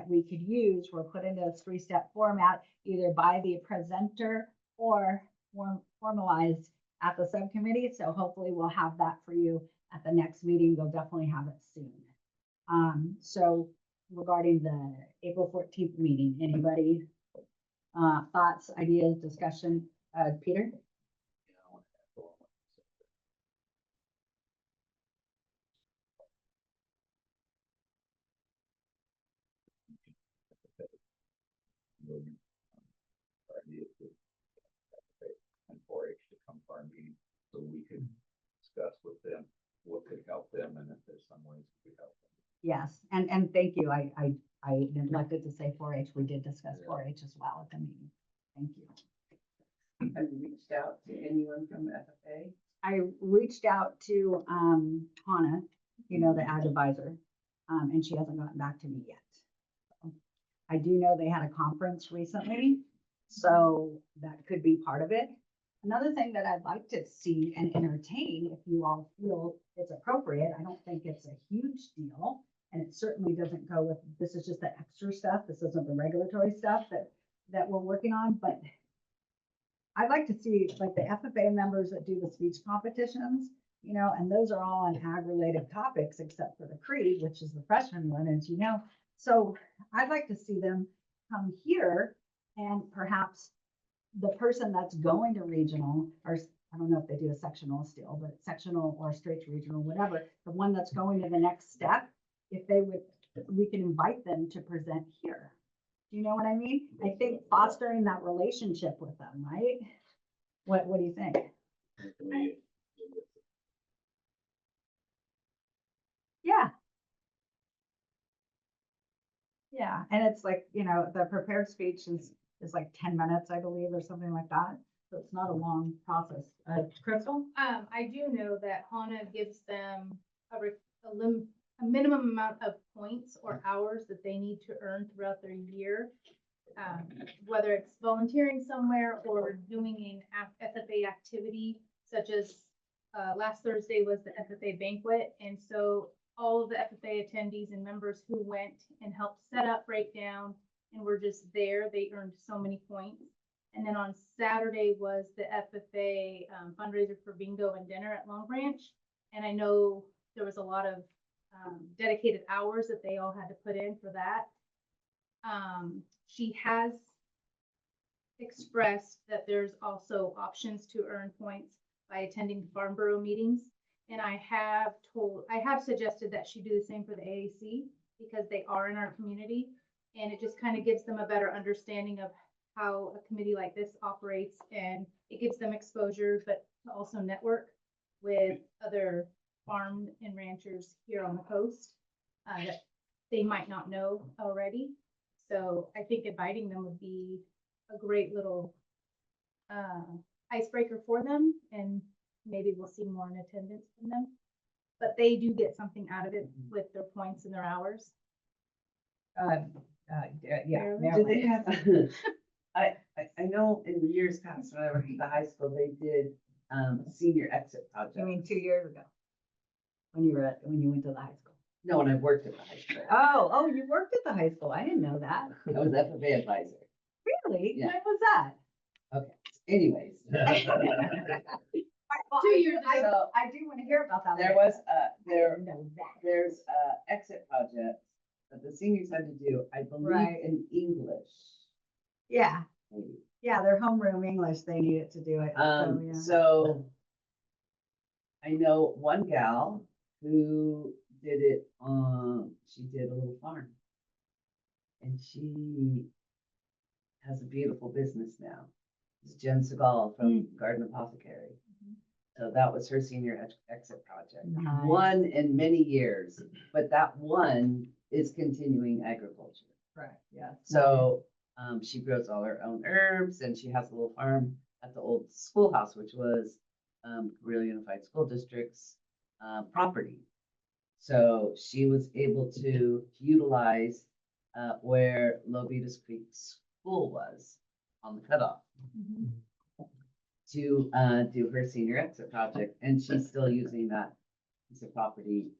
we could use were put into a 3-step format, either by the presenter or formalized at the subcommittee. So hopefully we'll have that for you at the next meeting. We'll definitely have it soon. So regarding the April 14th meeting, anybody, thoughts, ideas, discussion? Peter? And 4-H to come to our meeting, so we could discuss with them what could help them and if there's some ways we could help them. Yes, and thank you. I neglected to say 4-H. We did discuss 4-H as well at the meeting. Thank you. Have you reached out to anyone from FFA? I reached out to Hannah, the ag advisor, and she hasn't gotten back to me yet. I do know they had a conference recently, so that could be part of it. Another thing that I'd like to see and entertain, if you all feel it's appropriate, I don't think it's a huge deal, and it certainly doesn't go with, this is just the extra stuff, this isn't the regulatory stuff that we're working on, but I'd like to see like the FFA members that do the speech competitions, and those are all on ag-related topics except for the creed, which is the freshman one, as you know. So I'd like to see them come here and perhaps the person that's going to regional, or I don't know if they do a sectional still, but sectional or straight to regional, whatever, the one that's going to the next step, if they would, we can invite them to present here. Do you know what I mean? I think fostering that relationship with them, right? What do you think? Yeah. Yeah, and it's like, the prepared speech is like 10 minutes, I believe, or something like that. So it's not a long process. Crystal? I do know that HANA gives them a minimum amount of points or hours that they need to earn throughout their year. Whether it's volunteering somewhere or doing an FFA activity, such as last Thursday was the FFA banquet. And so all of the FFA attendees and members who went and helped set up, break down, and were just there, they earned so many points. And then on Saturday was the FFA fundraiser for bingo and dinner at Long Branch. And I know there was a lot of dedicated hours that they all had to put in for that. She has expressed that there's also options to earn points by attending Farm Bureau meetings. And I have suggested that she do the same for the AAC because they are in our community. And it just kind of gives them a better understanding of how a committee like this operates, and it gives them exposure, but to also network with other farm and ranchers here on the coast that they might not know already. So I think inviting them would be a great little icebreaker for them, and maybe we'll see more in attendance from them. But they do get something out of it with their points and their hours. Yeah. Do they have, I know in years past, when I worked at the high school, they did senior exit project. I mean, 2 years ago, when you went to the high school. No, when I worked at the high school. Oh, you worked at the high school. I didn't know that. I was FFA advisor. Really? Yeah. When was that? Okay, anyways. Well, 2 years ago. I do want to hear about that. There was, I didn't know that. there's exit project that the seniors had to do, I believe Right. in English. Yeah, maybe. yeah, their homeroom English, they needed to do it. So, yeah. So I know one gal who did it she did a little farm. And she has a beautiful business now. It's Jen Segal from Garden Apothecary. So that was her senior exit project. Nice. One in many years, but that one is continuing agriculture. Right, yes. So she grows all her own herbs and she has a little farm at the old schoolhouse, which was Carrillo Unified School District's property. So she was able to utilize where Lovitas Creek School was on the cutoff Mhm. to do her senior exit project, and she's still using that piece of property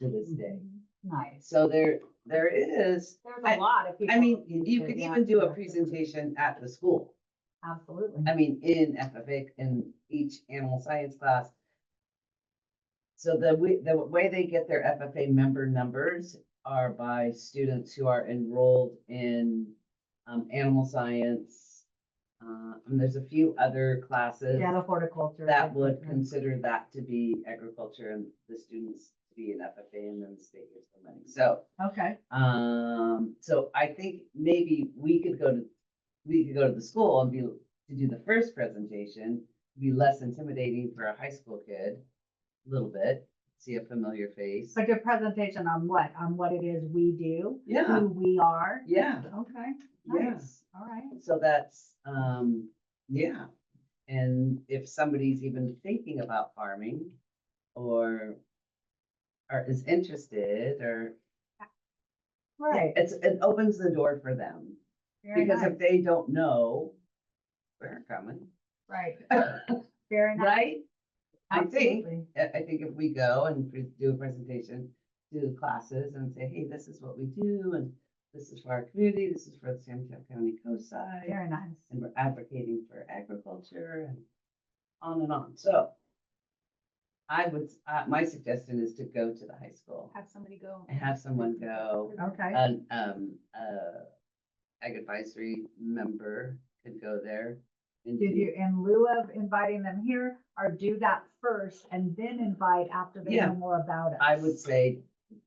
to this day. Nice. So there is, There's a lot of people. I mean, who you could, could yeah, even do a yeah. presentation at the school. Absolutely. I mean, in FFA, in each animal science class. So the way they get their FFA member numbers are by students who are enrolled in animal science. And there's a few other classes Yeah, the horticulture. that things would like that. consider that to be agriculture and the students to be an FFA and then the state gives the money. So, Okay, so I think maybe we could go to the school and to do the first presentation, be less intimidating for a high school kid, a little bit, see a familiar face. like a presentation on what? On what it is we do? Yeah. Who we are? Yeah, Okay, yeah. nice. All right. So that's, yeah. And if somebody's even thinking about farming or is interested or Right. it opens the door for them. Very Because nice. if they don't know, they're coming, Right. Very nice. right? Absolutely. I think if we go and do a presentation, do classes and say, hey, this is what we do and this is for our community, this is for the San Mateo County coast side. Very nice. And we're advocating for agriculture and on and on. So I would, my suggestion is to go to the high school Have somebody go. and have someone go. Okay. An ag advisory member could go there. And Did you, in lieu of inviting them here, or do that first and then invite after they Yeah. know more about it? I would say,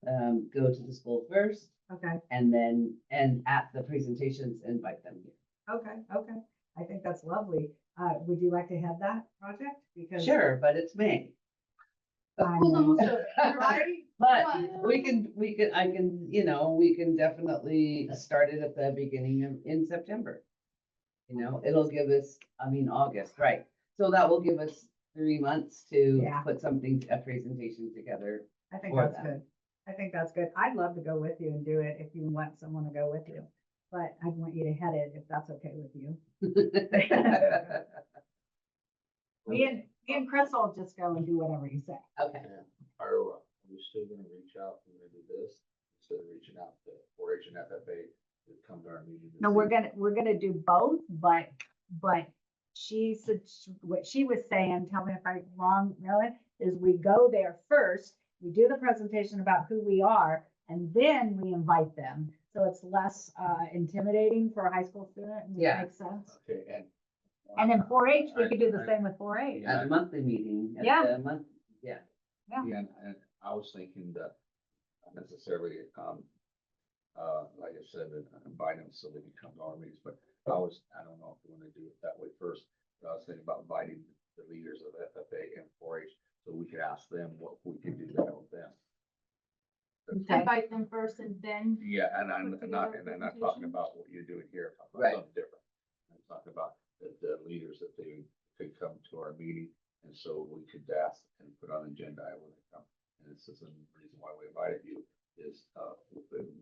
go to the school first Okay, and then, and at the presentations, invite them here. okay, okay. I think that's lovely. Would you like to head that project? Because Sure, but it's May. I School's know. almost over, right? But Well- we can, we can definitely start it at the beginning in September. You know, it'll give us, August, right? So that will give us 3 months to Yeah. put a presentation together. I think for that's them. good. I think that's good. I'd love to go with you and do it if you want someone to go with you. But I want you to head it if that's okay with you. Me and Chris will just go and do whatever you say. Okay, Are we still gonna reach out when we do this, instead of reaching out to 4-H and FFA to come to our meeting? and No, see? we're gonna do both, but she said, what she was saying, tell me if I'm wrong, Marilyn, is we go there first, we do the presentation about who we are, and then we invite them. So it's less intimidating for a high school student, and it Yeah. makes sense. Okay, And then 4-H, we could do the I- same with 4-H. at the monthly meeting. Yeah. Yeah. Yeah. Yeah, and I was thinking that not necessarily, like I said, invite them so they can come to our meetings, but I don't know if we wanna do it that way first. But I was thinking about inviting the leaders of FFA and 4-H, so we could ask them what we can do to help them. Okay. Invite them first and then. Yeah, and I'm Put not, together a and I'm not talking presentation. about what you're doing here, I'm talking Right. about something different. I'm talking about the leaders that they could come to our meeting, and so we could ask and put on agenda when they come. And this is the reason why we invited you, is,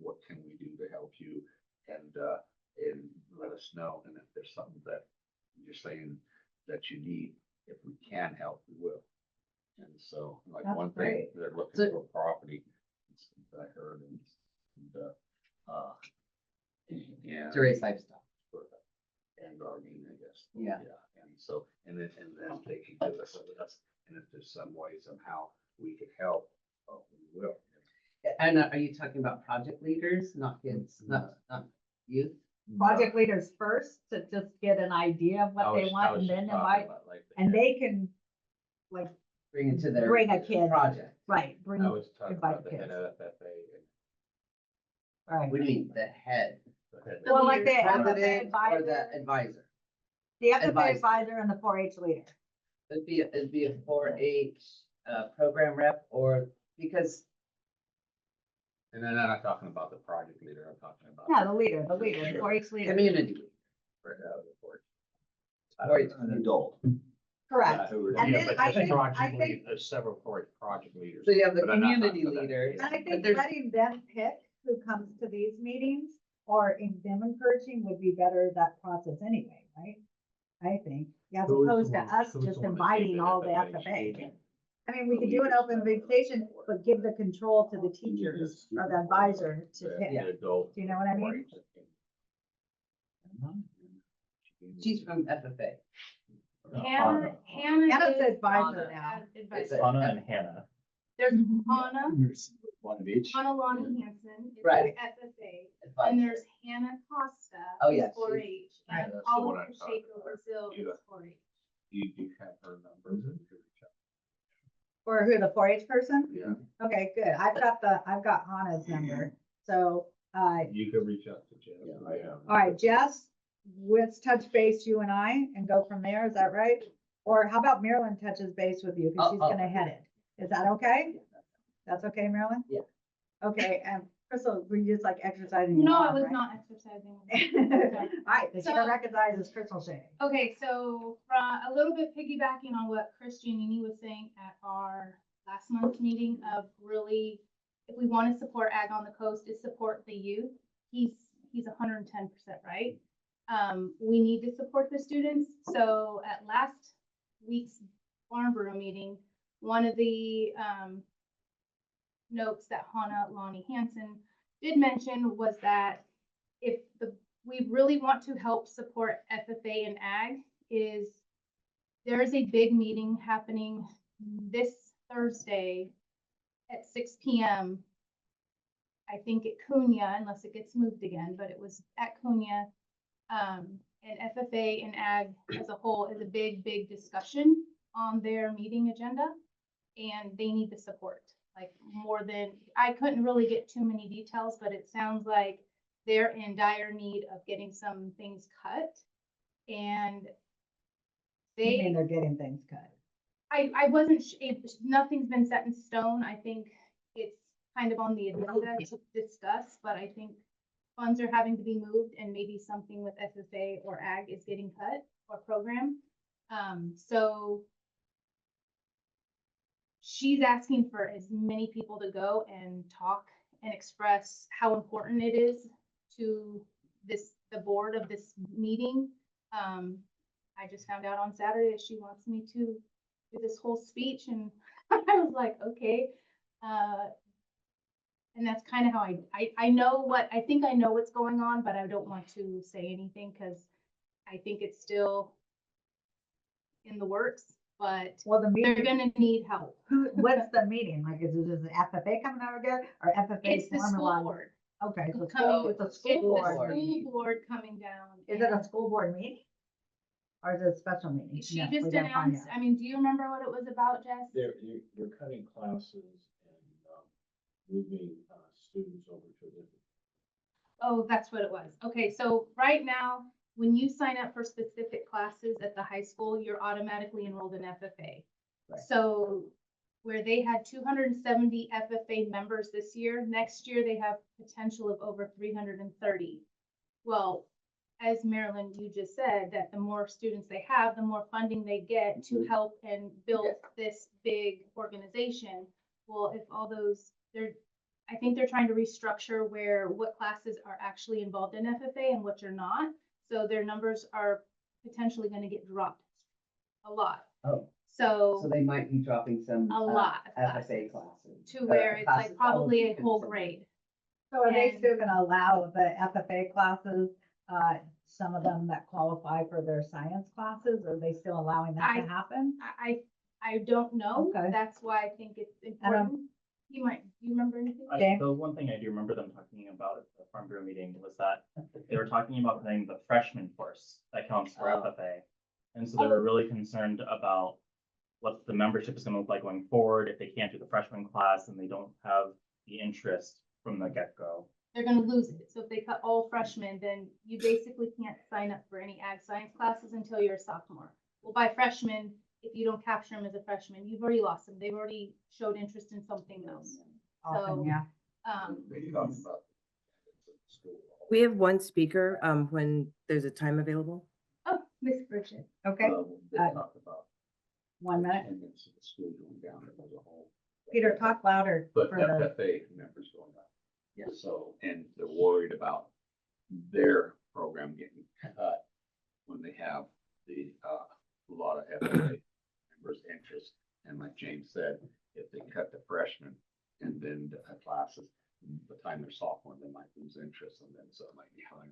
what can we do to help you? And let us know, and if there's something that you're saying that you need, if we can help, we will. And so, like, That's one great. thing, they're looking So- for property, I heard, and, yeah. To raise livestock. And gardening, I guess. Yeah. And so, and then they can do this with us, and if there's some way somehow we could help, we will. And are you talking about project leaders, not kids, not youth? Project leaders first, to just get an idea of what they want, and then invite, and they can, like, Bring it to their. Bring a kid. Project. right, bring, I was talking invite about the kids. head of FFA and right. What do you mean, the head? Well, like the FFA President or advisor, the advisor? the FFA advisor. advisor and the 4-H leader. It'd be a 4-H, program rep, or, because, And then I'm not talking about the project leader, I'm talking about. Yeah, the 4-H leader. community leader. Or it's An adult. Correct. who would- And Yeah, then but I the think, project I think, There's several project leaders. So you have the But I'm not community talking about that. leader. and I but think there's- letting them pick who comes to these meetings or in them encouraging would be better that process anyway, right? I think, as Who is the opposed to one- us who's the just one that inviting gave it all at the the FFA. meeting? I mean, we could do an open invitation, but give the control to the teachers or the advisor to pick. Yeah. Do you know what I mean? She's from FFA. Hannah Hannah's the is advisor on now. the advisor. Anna and Hannah. There's Hannah, One of each. Hannah Lonnie Hanson is Right. FFA, and advisor. there's Hannah Costa. Oh, who's yeah, 4-H, Right, and that's the one Oliver I'm talking Shaker about. Brazil Yeah. is 4-H. You have her number. For who, the 4-H person? Yeah. Okay, good. I've got Hannah's number. So, You can reach out to Jen. all right, Jess, let's touch base, you and I, and go from there. Is that right? Or how about Marilyn touches base with you because she's gonna head it. Is that okay? That's okay, Marilyn? Yeah. Okay, and Crystal, were you just like exercising? your No, I arm, was right? not exercising. All right, the chair So- recognizes Crystal Shea. Okay, so a little bit piggybacking on what Chris Giannini was saying at our last month's meeting of really, if we want to support Ag on the Coast, is support the youth. He's 110% right. We need to support the students. So at last week's Farnborough meeting, one of the notes that Hannah Lonnie Hansen did mention was that if we really want to help support FFA and Ag, there is a big meeting happening this Thursday at 6 p.m. I think at Cunha, unless it gets moved again, but it was at Cunha. And FFA and Ag as a whole is a big discussion on their meeting agenda. And they need the support, like more than, I couldn't really get too many details, but it sounds like they're in dire need of getting some things cut. And I mean, they, they're getting things cut. I wasn't, nothing's been set in stone. I think it's kind of on the agenda to discuss, but I think funds are having to be moved and maybe something with FFA or Ag is getting cut or program. So she's asking for as many people to go and talk and express how important it is to the board of this meeting. I just found out on Saturday that she wants me to do this whole speech and I was like, okay. And that's kind of how I know I think I know what's going on, but I don't want to say anything because I think it's still in the works, but Well, the they're meeting, gonna need help. what's the meeting? Like, is it just an FFA coming over there or FFA? It's the school formalized? board. Okay, so Coming- it's a It's school the board. school board coming down. Is it a and school board meeting? Or is it a special meeting? She No, we just gotta find announced, out. I mean, do you remember what it was about, Jess? You're cutting classes and, moving, students over to a different. Oh, that's what it was. Okay, so right now, when you sign up for specific classes at the high school, you're automatically enrolled in FFA. Right. So where they had 270 FFA members this year, next year they have potential of over 330. Well, as Marilyn, you just said, that the more students they have, the more funding they get to help and build this big organization. Well, if all those, I think they're trying to restructure what classes are actually involved in FFA and which are not. So their numbers are potentially going to get dropped a lot. Oh, So so they might be dropping some. a lot of FFA classes classes. to where it's classes like probably a only whole concerned. grade. So are they and- still gonna allow the FFA classes, some of them that qualify for their science classes? Are they still allowing that to happen? I don't know. Okay. That's why I think it's important. Do you remember anything? Okay. The one thing I do remember them talking about at the Farm Bureau meeting was that they were talking about putting the freshman course that counts for Oh. FFA. And so they were really concerned about what the membership is gonna look like going forward if they can't do the freshman class and they don't have the interest from the get-go. they're gonna lose it. So if they cut all freshmen, then you basically can't sign up for any ag science classes until you're a sophomore. Well, by freshman, if you don't capture them as a freshman, you've already lost them. They've already showed interest in something else. Often, So, yeah. We have one speaker, when there's a time available. Oh, Miss Bridget. Okay, Uh, 1 minute. Peter, talk louder. But for the- FFA members going up. Yeah. So, and they're worried about their program getting cut when they have a lot of FFA members' interest. And like James said, if they cut the freshmen and then the classes, by the time they're sophomore, they might lose interest in them, so it might be hard.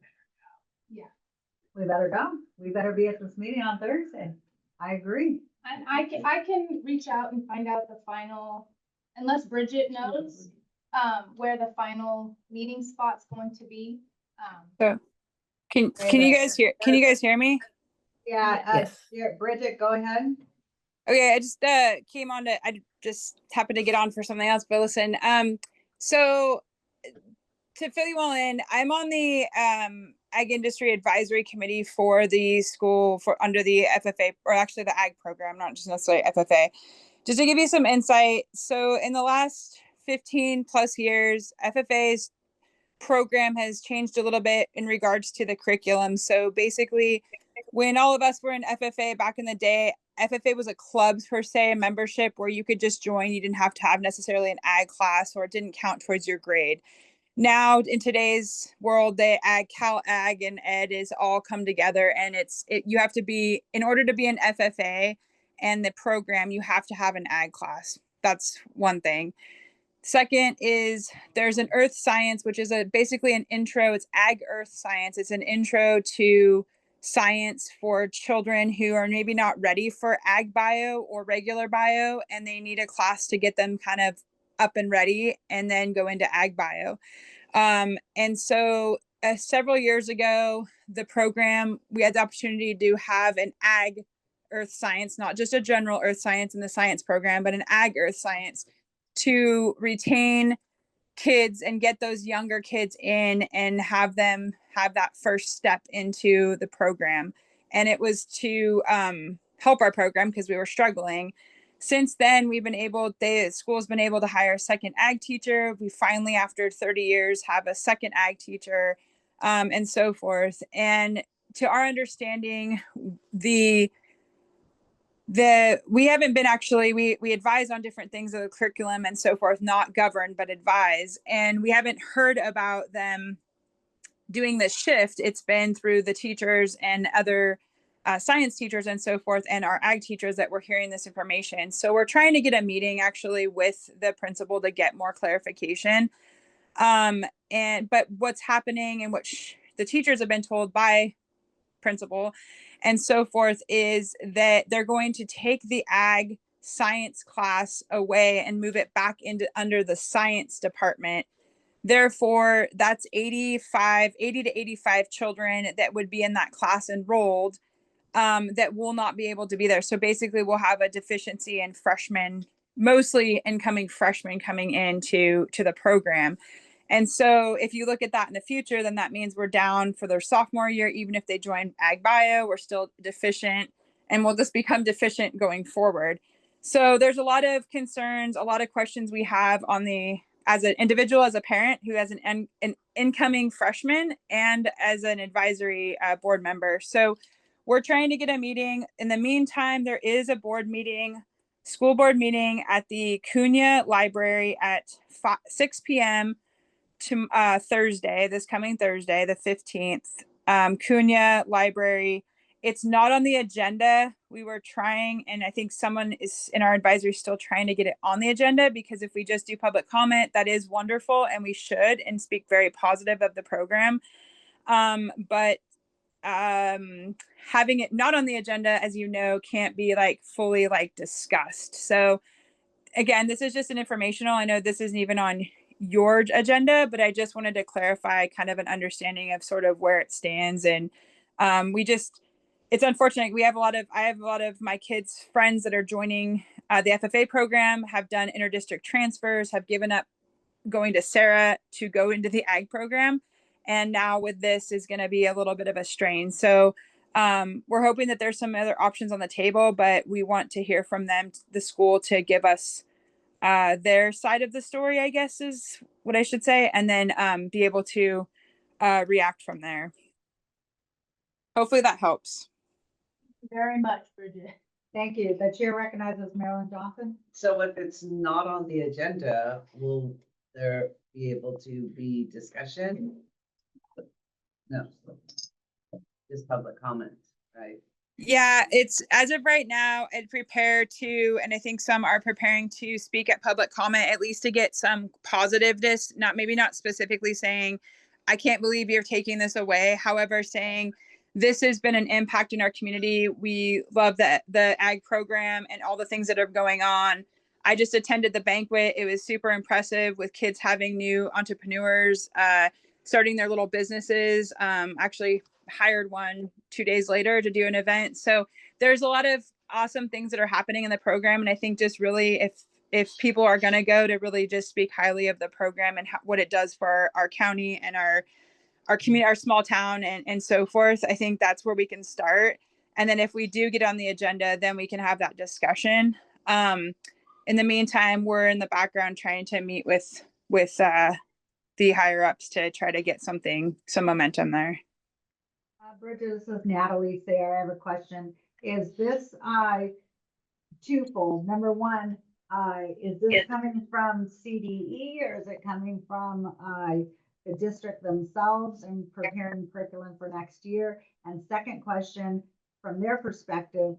We better go. We better be at this meeting on Thursday. I agree. And I can reach out and find out the final, unless Bridget knows, where the final meeting spot's going to be. Can you guys hear me? Yeah, Yes. here, Bridget, go ahead. Okay, I just I just happened to get on for something else, but listen, so to fill you all in, I'm on the Ag Industry Advisory Committee for the school under the FFA, or actually the Ag program, not just necessarily FFA. Just to give you some insight, so in the last 15 plus years, FFA's program has changed a little bit in regards to the curriculum. So basically, when all of us were in FFA back in the day, FFA was a club per se, a membership where you could just join. You didn't have to have necessarily an ag class, or it didn't count towards your grade. Now in today's world, the Cal Ag and Ed is all come together, and you have to be, in order to be an FFA and the program, you have to have an ag class. That's one thing. Second is there's an earth science, which is basically an intro. It's ag earth science. It's an intro to science for children who are maybe not ready for ag bio or regular bio, and they need a class to get them kind of up and ready and then go into ag bio. And so several years ago, the program, we had the opportunity to have an ag earth science, not just a general earth science in the science program, but an ag earth science to retain kids and get those younger kids in and have them have that first step into the program. And it was to help our program because we were struggling. Since then, the school's been able to hire a second ag teacher. We finally, after 30 years, have a second ag teacher, and so forth. And to our understanding, we haven't been we advise on different things of the curriculum and so forth, not govern, but advise. And we haven't heard about them doing this shift. It's been through the teachers and other science teachers and so forth, and our ag teachers that we're hearing this information. So we're trying to get a meeting actually with the principal to get more clarification. But what's happening and the teachers have been told by principal and so forth is that they're going to take the ag science class away and move it back under the science department. Therefore, that's 80 to 85 children that would be in that class enrolled that will not be able to be there. So basically we'll have a deficiency in freshmen, mostly incoming freshmen coming into the program. And so if you look at that in the future, then that means we're down for their sophomore year. Even if they join ag bio, we're still deficient, and we'll just become deficient going forward. So there's a lot of concerns, a lot of questions we have as an individual, as a parent who has an incoming freshman, and as an advisory board member. So we're trying to get a meeting. In the meantime, there is a school board meeting at the Cunha Library at 6 p.m. to Thursday, this coming Thursday, the 15th. Cunha Library. It's not on the agenda. We were trying, and I think someone is in our advisory still trying to get it on the agenda, because if we just do public comment, that is wonderful, and we should, and speak very positive of the program. But having it not on the agenda, as you know, can't be fully discussed. So again, this is just an informational. I know this isn't even on your agenda, but I just wanted to clarify kind of an understanding of sort of where it stands. And it's unfortunate. I have a lot of my kids' friends that are joining the FFA program, have done interdistrict transfers, have given up going to Sarah to go into the ag program. And now with this is going to be a little bit of a strain. So we're hoping that there's some other options on the table, but we want to hear from them, the school, to give us their side of the story, I guess is what I should say, and then be able to react from there. Hopefully that helps. Very much, Bridget. Thank you. The chair recognizes Marilyn Johnson. So if it's not on the agenda, will there be able to be discussion? No. Just public comment, right? Yeah, it's as of right now, I'd prepare to, and I think some are preparing to speak at public comment, at least to get some positiveness, maybe not specifically saying, I can't believe you're taking this away. However, saying this has been an impact in our community. We love the ag program and all the things that are going on. I just attended the banquet. It was super impressive with kids having new entrepreneurs, starting their little businesses. Actually hired one 2 days later to do an event. So there's a lot of awesome things that are happening in the program. And I think just really, if people are going to go, to really just speak highly of the program and what it does for our county and our community, our small town, and so forth. I think that's where we can start. And then if we do get on the agenda, then we can have that discussion. In the meantime, we're in the background trying to meet with the higher ups to try to get some momentum there. Bridget, this is Natalie Sayre. I have a question. Is this twofold? Number one, is this coming from CDE or is it coming from the district themselves and preparing curriculum for next year? And second question, from their perspective,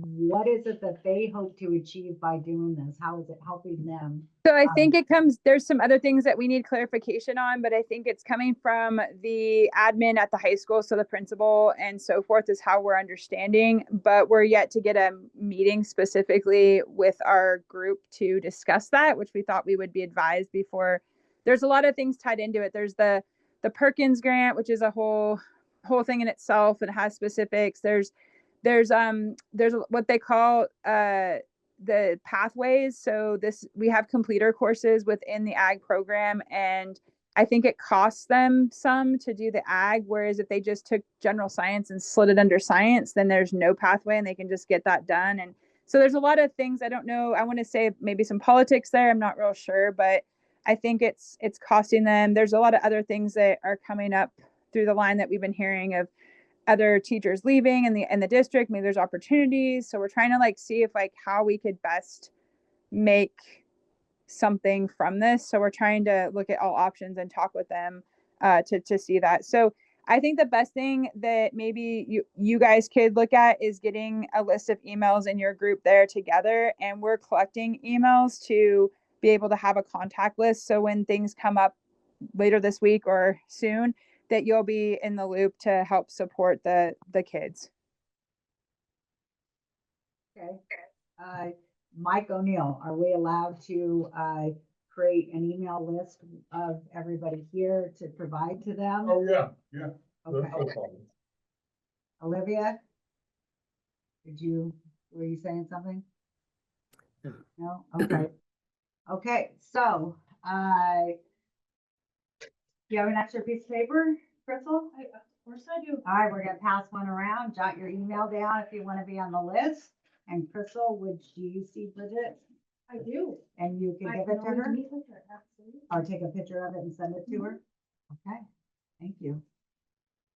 what is it that they hope to achieve by doing this? How is it helping them? So I think there's some other things that we need clarification on, but I think it's coming from the admin at the high school. So the principal and so forth is how we're understanding, but we're yet to get a meeting specifically with our group to discuss that, which we thought we would be advised before. There's a lot of things tied into it. There's the Perkins grant, which is a whole thing in itself and has specifics. There's what they call the pathways. So we have completer courses within the ag program, and I think it costs them some to do the ag, whereas if they just took general science and slid it under science, then there's no pathway and they can just get that done. And so there's a lot of things. I don't know, I want to say maybe some politics there, I'm not real sure, but I think it's costing them. There's a lot of other things that are coming up through the line that we've been hearing of other teachers leaving in the district. Maybe there's opportunities. So we're trying to see if how we could best make something from this. So we're trying to look at all options and talk with them to see that. So I think the best thing that maybe you guys could look at is getting a list of emails in your group there together. And we're collecting emails to be able to have a contact list. So when things come up later this week or soon, that you'll be in the loop to help support the kids. Okay. Mike O'Neill, are we allowed to create an email list of everybody here to provide to them? Oh, yeah, yeah. Okay. That's no problem. Olivia? Were you saying something? No? Okay. Okay, so you have an extra piece of paper, Crystal? Of course I do. All right, we're gonna pass one around. Jot your email down if you want to be on the list. And Crystal, do you see Bridget? I do. And you can I give can it to always her? meet with her, absolutely. Or take a picture of it and send it to her? Okay, thank you.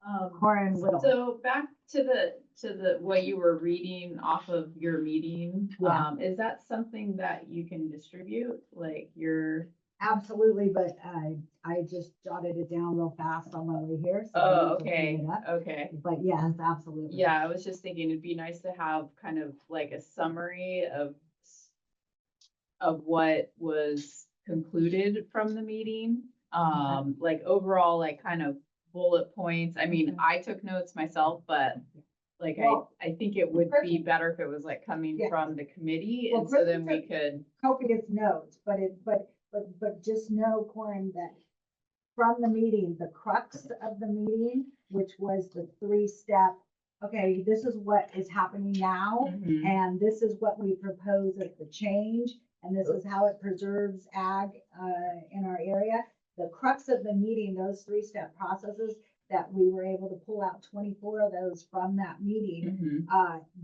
Um, Corin Whittle. So back to the what you were reading off of your meeting, Yeah. is that something that you can distribute? Like your Absolutely, but I just jotted it down real fast on my way here. So oh, I need to okay, clean it up. okay. But yes, absolutely. Yeah, I was just thinking it'd be nice to have kind of like a summary of what was concluded from the meeting. Like overall, like kind of bullet points. I mean, I took notes myself, but like, Well, I think it would be better if it was like coming Yeah. from the committee, Well, and so then Kristen we could, copious notes, but just know, Corin, that from the meeting, the crux of the meeting, which was the 3-step, okay, this is what is happening now, Mhm. and this is what we propose as the change. and this is how it preserves ag, in our area. The crux of the meeting, those three-step processes, that we were able to pull out 24 of those from that meeting,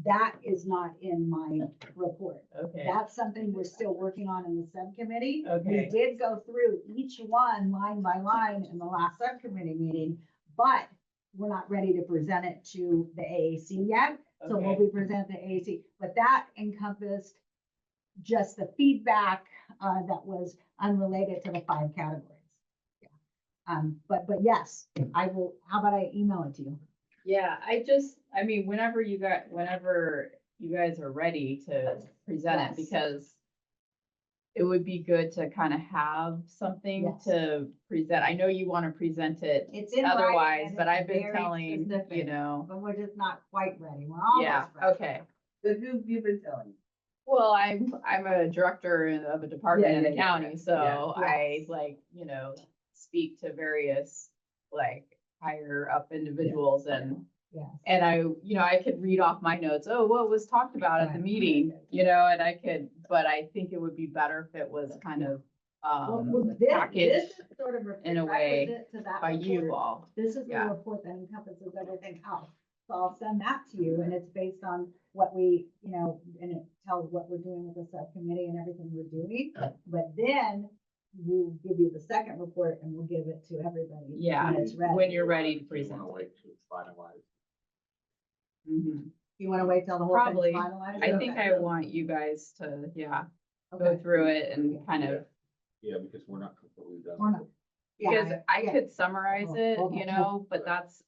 that is not in my report. Okay. That's something we're still working on in the subcommittee. Okay. We did go through each one line by line in the last subcommittee meeting, but we're not ready to present it to the AAC yet. So we'll be presenting the AAC, but that encompassed just the feedback, that was unrelated to the 5 categories. But yes, I will, how about I email it to you? Yeah, I mean, whenever you guys are ready to present it, Yes. because it would be good to kind of have something Yes. to present. I know you want to present it It's in writing otherwise, and but it's I've been very telling, you specific, know, But we're just not quite ready. We're almost yeah, ready. okay. So who have you been telling? Well, I'm a director of a department Yeah, in the yeah, county, yeah. so Yeah. I speak to various higher up individuals and Yes. I could read off my notes, oh, what was talked about at the Right. meeting, but I think it would be better if it was kind of This packaged is sort of in a way prerequisite to that by you report. all. This is the Yeah. report that encompasses everything else. So I'll send that to you, and it's based on what we, and it tells what we're doing with the subcommittee and everything we're doing. But then we'll give you the second report and we'll give it to everybody. Yeah, when it's ready. when you're ready to You present. wanna wait to finalize. Mhm. You want to wait till the whole Probably. thing's finalized? I think Okay. I want you guys to, go Okay. through it and kind of, Yeah, because we're not completely done. Or not. Yeah, because I yeah. could summarize Oh, it, okay. but that's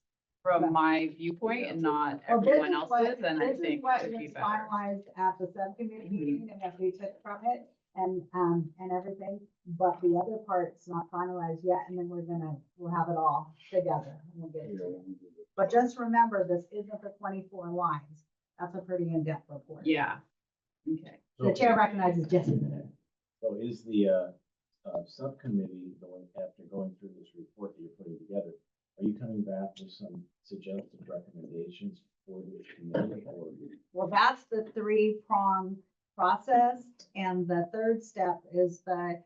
Right. from my viewpoint and not Well, this everyone is what- else's, and I this is think what it would be was better. finalized at the subcommittee Mhm. meeting and that we took from it and everything, but the other part's not finalized yet, and then we'll have it all together. And we'll get it to you. But just remember, this isn't the 24 lines. That's a pretty in-depth report. Yeah, okay. The chair recognizes Jesse. So is the subcommittee going, after going through this report that you're putting together, are you coming back with some suggested recommendations for this committee or? Well, that's the 3-prong process, and the third step is the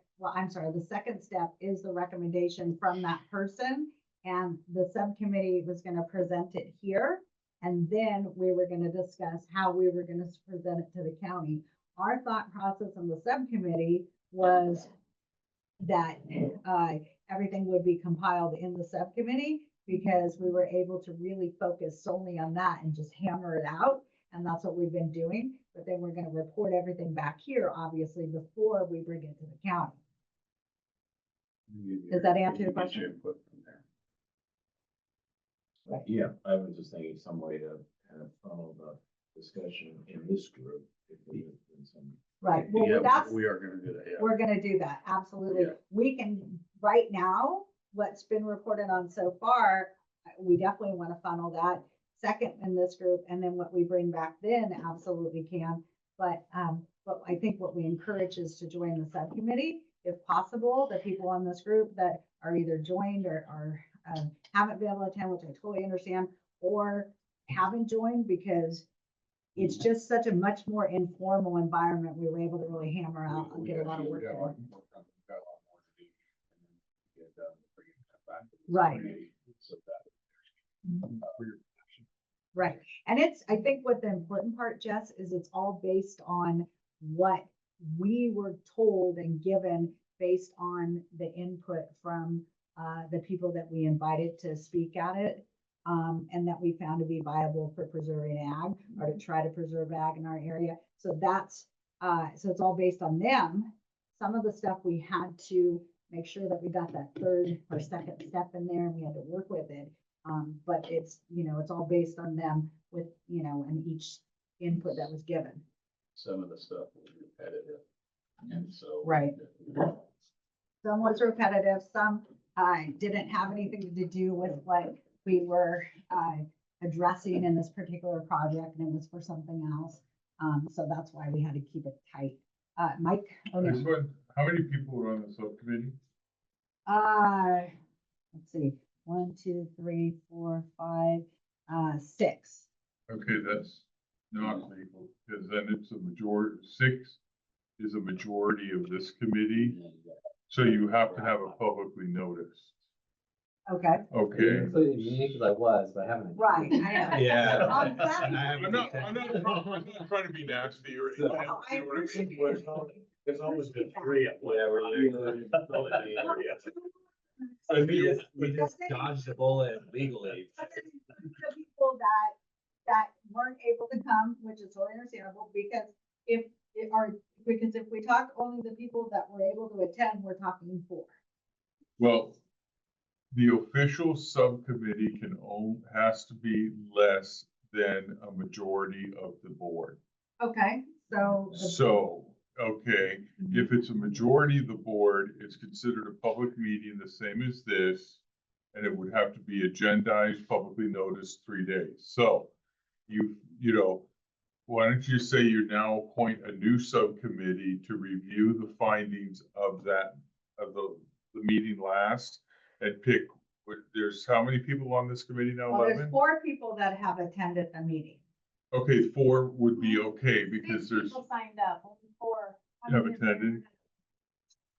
second step is the recommendation from that person. And the subcommittee was gonna present it here, and then we were gonna discuss how we were gonna present it to the county. Our thought process on the subcommittee was that, everything would be compiled in the subcommittee, because we were able to really focus solely on that and just hammer it out. And that's what we've been doing, but then we're gonna report everything back here, obviously, before we bring it to the county. Does that answer your question? Input from there. Right. Yeah, I was just thinking some way to kind of funnel the discussion in this group. If we in some. Right, well, Yeah, that's, we are gonna do that, yeah. we're gonna do that, absolutely. Yeah. We can, right now, what's been reported on so far, we definitely wanna funnel that second in this group, and then what we bring back then, absolutely can. But I think what we encourage is to join the subcommittee, if possible, the people on this group that are either joined or haven't been able to attend, which I totally understand, or haven't joined, because it's just such a much more informal environment. We were able to really hammer out and get a lot of work We've got a lot done. more time, we've got a lot more to do. And then get done, bring it back to the Right. committee, so that for your action. Right, and I think what the important part, Jess, is it's all based on what we were told and given based on the input from the people that we invited to speak at it. And that we found to be viable for preserving ag, or to try to preserve ag in our area. So so it's all based on them. Some of the stuff we had to make sure that we got that third or second step in there, and we had to work with it. But it's all based on them with, and each input that was given. Some of the stuff was repetitive, and so. Right. Some was repetitive, some didn't have anything to do with what we were addressing in this particular project, and it was for something else. So that's why we had to keep it tight. Mike? Oh, This no. one, how many people were on the subcommittee? Let's see, 1, 2, 3, 4, 5, 6. Okay, that's not legal, because then it's a majority, 6 is a majority of this committee. So you have to have it publicly noticed. Okay, Okay. Including me, because I was, but I haven't. right, I know. Yeah. I'm glad- I'm not trying to be nasty or anything. No, I appreciate it. There's always been three at one. We just dodged a bullet legally. But then the people that weren't able to come, which is totally understandable, because if we talk only the people that were able to attend, we're talking 4. Well, the official subcommittee has to be less than a majority of the board. Okay, so. So, okay, if it's a majority of the board, it's considered a public meeting, the same as this. And it would have to be agendized, publicly noticed 3 days. So you know, why don't you say you now appoint a new subcommittee to review the findings of the meeting last and pick, there's how many people on this committee now? Well, there's 11? 4 people that have attended the meeting. Okay, 4 would be okay because 6 there's, people signed up, only 4. have attended.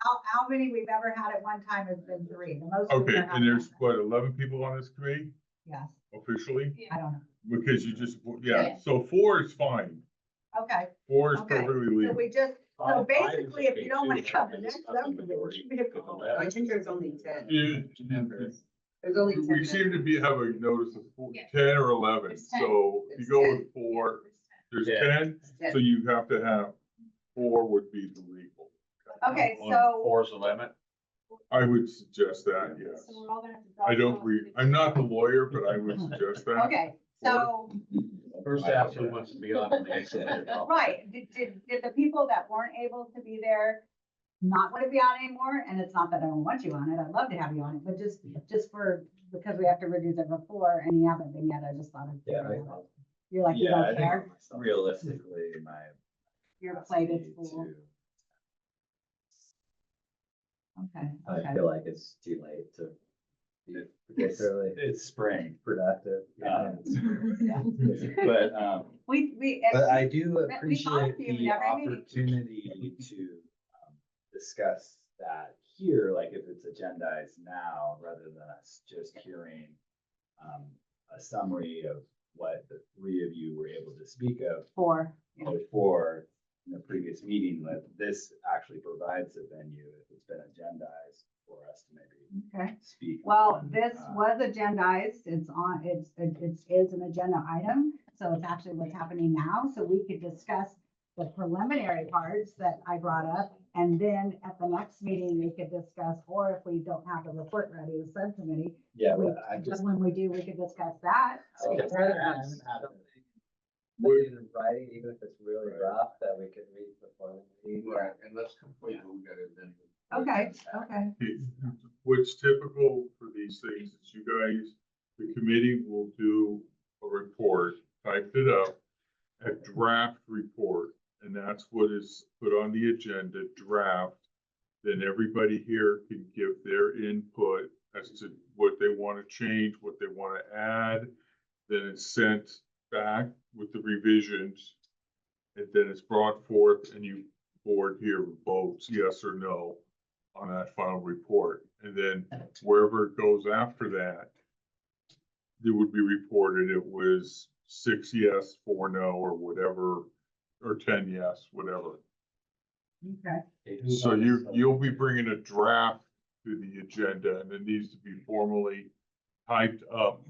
How many we've ever had at one time has been 3. The most. we've Okay, ever had and there's at what, 11 people on this committee Yes, officially? I don't know. Because you just, yeah, Yeah. so 4 is fine. Okay, 4 is Okay, perfectly so legal. we just, so Five is basically, if okay you don't want to too, come to if next it's up to subcommittee, majority. you can pick one. I think there's only 10 You- members. There's only 10. We seem to be having notice of Yeah. 10 or 11, It's 10. so if you It's go 10. with 4, there's Yeah. 10, so you have to have 4 would be the legal. Okay, so, Four's the limit. I would suggest that, yes. So we're all gonna have to. I don't I'm not the lawyer, but I would suggest that. okay, so, First actually wants to be on the next. right, did the people that weren't able to be there not want to be on anymore? And it's not that I don't want you on it, I'd love to have you on it, but just because we have to reduce it before and you haven't been yet, I just thought. You're like, you Yeah, I don't care, think realistically, your plate is full. Okay, okay. like it's too late to. Particularly It's spring. productive. Yeah. Yeah. But, but I do we talk appreciate to you in the every meeting. opportunity to discuss that here, like if it's agendized now, rather than us just hearing a summary of what the 3 of you were able to speak of 4. before in the previous meeting, that this actually provides a venue if it's been agendized for us to maybe Okay. speak. Well, on, this was agendized, it's an agenda item, so it's actually what's happening now, so we could discuss the preliminary parts that I brought up, and then at the next meeting, we could discuss, or if we don't have the report ready, the subcommittee, Yeah, we, but I just. when we do, we could discuss that. I'd rather have something in writing, even if it's really rough, that we could read before the meeting. Right, and let's complete what we got it then. Okay, okay, What's typical for these things is you guys, the committee will do a report, type it up, a draft report, and that's what is put on the agenda, draft. Then everybody here can give their input as to what they want to change, what they want to add. Then it's sent back with the revisions. And then it's brought forth and you board here votes yes or no on that final report. And then wherever it goes after that, it would be reported it was 6 yes, 4 no, or whatever, or 10 yes, whatever. okay, So you'll be bringing a draft to the agenda and it needs to be formally typed up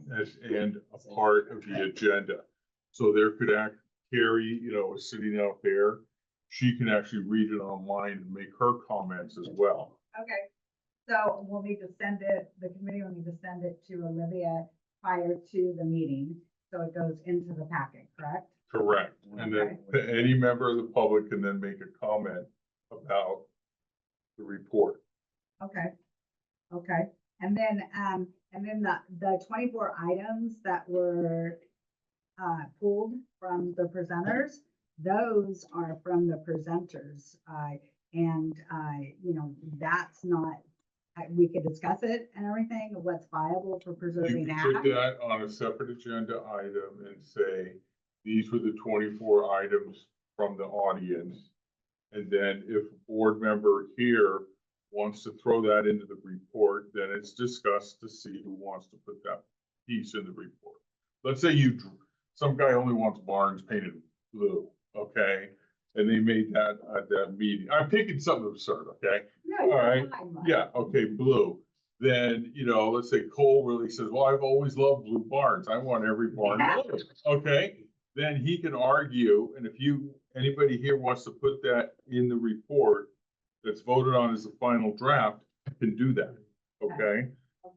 and a part of the agenda. So there could Carrie, is sitting out there. She can actually read it online and make her comments as well. okay. So we'll need to send it, the committee will need to send it to Olivia prior to the meeting, so it goes into the packet, correct? Correct. And then any member of the public can then make a comment about the report. Okay, okay, and then the 24 items that were pulled from the presenters, those are from the presenters. That's not, we could discuss it and everything, of what's viable for You preserving can that. put that on a separate agenda item and say, these were the 24 items from the audience. And then if a board member here wants to throw that into the report, then it's discussed to see who wants to put that piece in the report. Let's say some guy only wants barns painted blue, okay? And they made that at that meeting. I'm picking something absurd, okay? No, All you're right, fine, Mike. yeah, okay, blue. Then, you know, let's say Cole really says, well, I've always loved blue barns. I want every barn blue, okay? Then he can argue, and if anybody here wants to put that in the report that's voted on as the final draft, can do that, okay?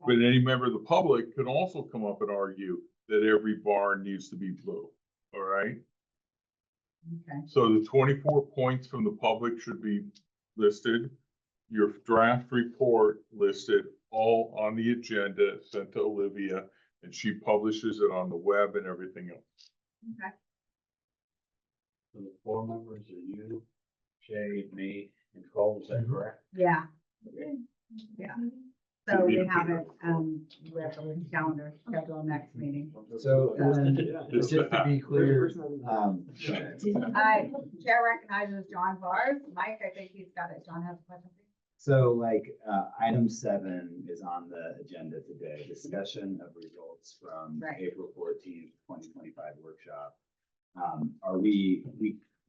But any member of the public can also come up and argue that every barn needs to be blue, all right? Okay. So the 24 points from the public should be listed. Your draft report listed, all on the agenda, sent to Olivia, and she publishes it on the web and everything else. Okay. So the 4 members are you, Shay, me, and Cole, is that correct? Yeah, Okay. yeah. So we have it, we have the calendar schedule next meeting. So, just to be clear, Chair recognizes John Vars. Mike, I think he's got it. John has a question. So like, item 7 is on the agenda today, discussion of results from Right. April 14th, 2025 workshop.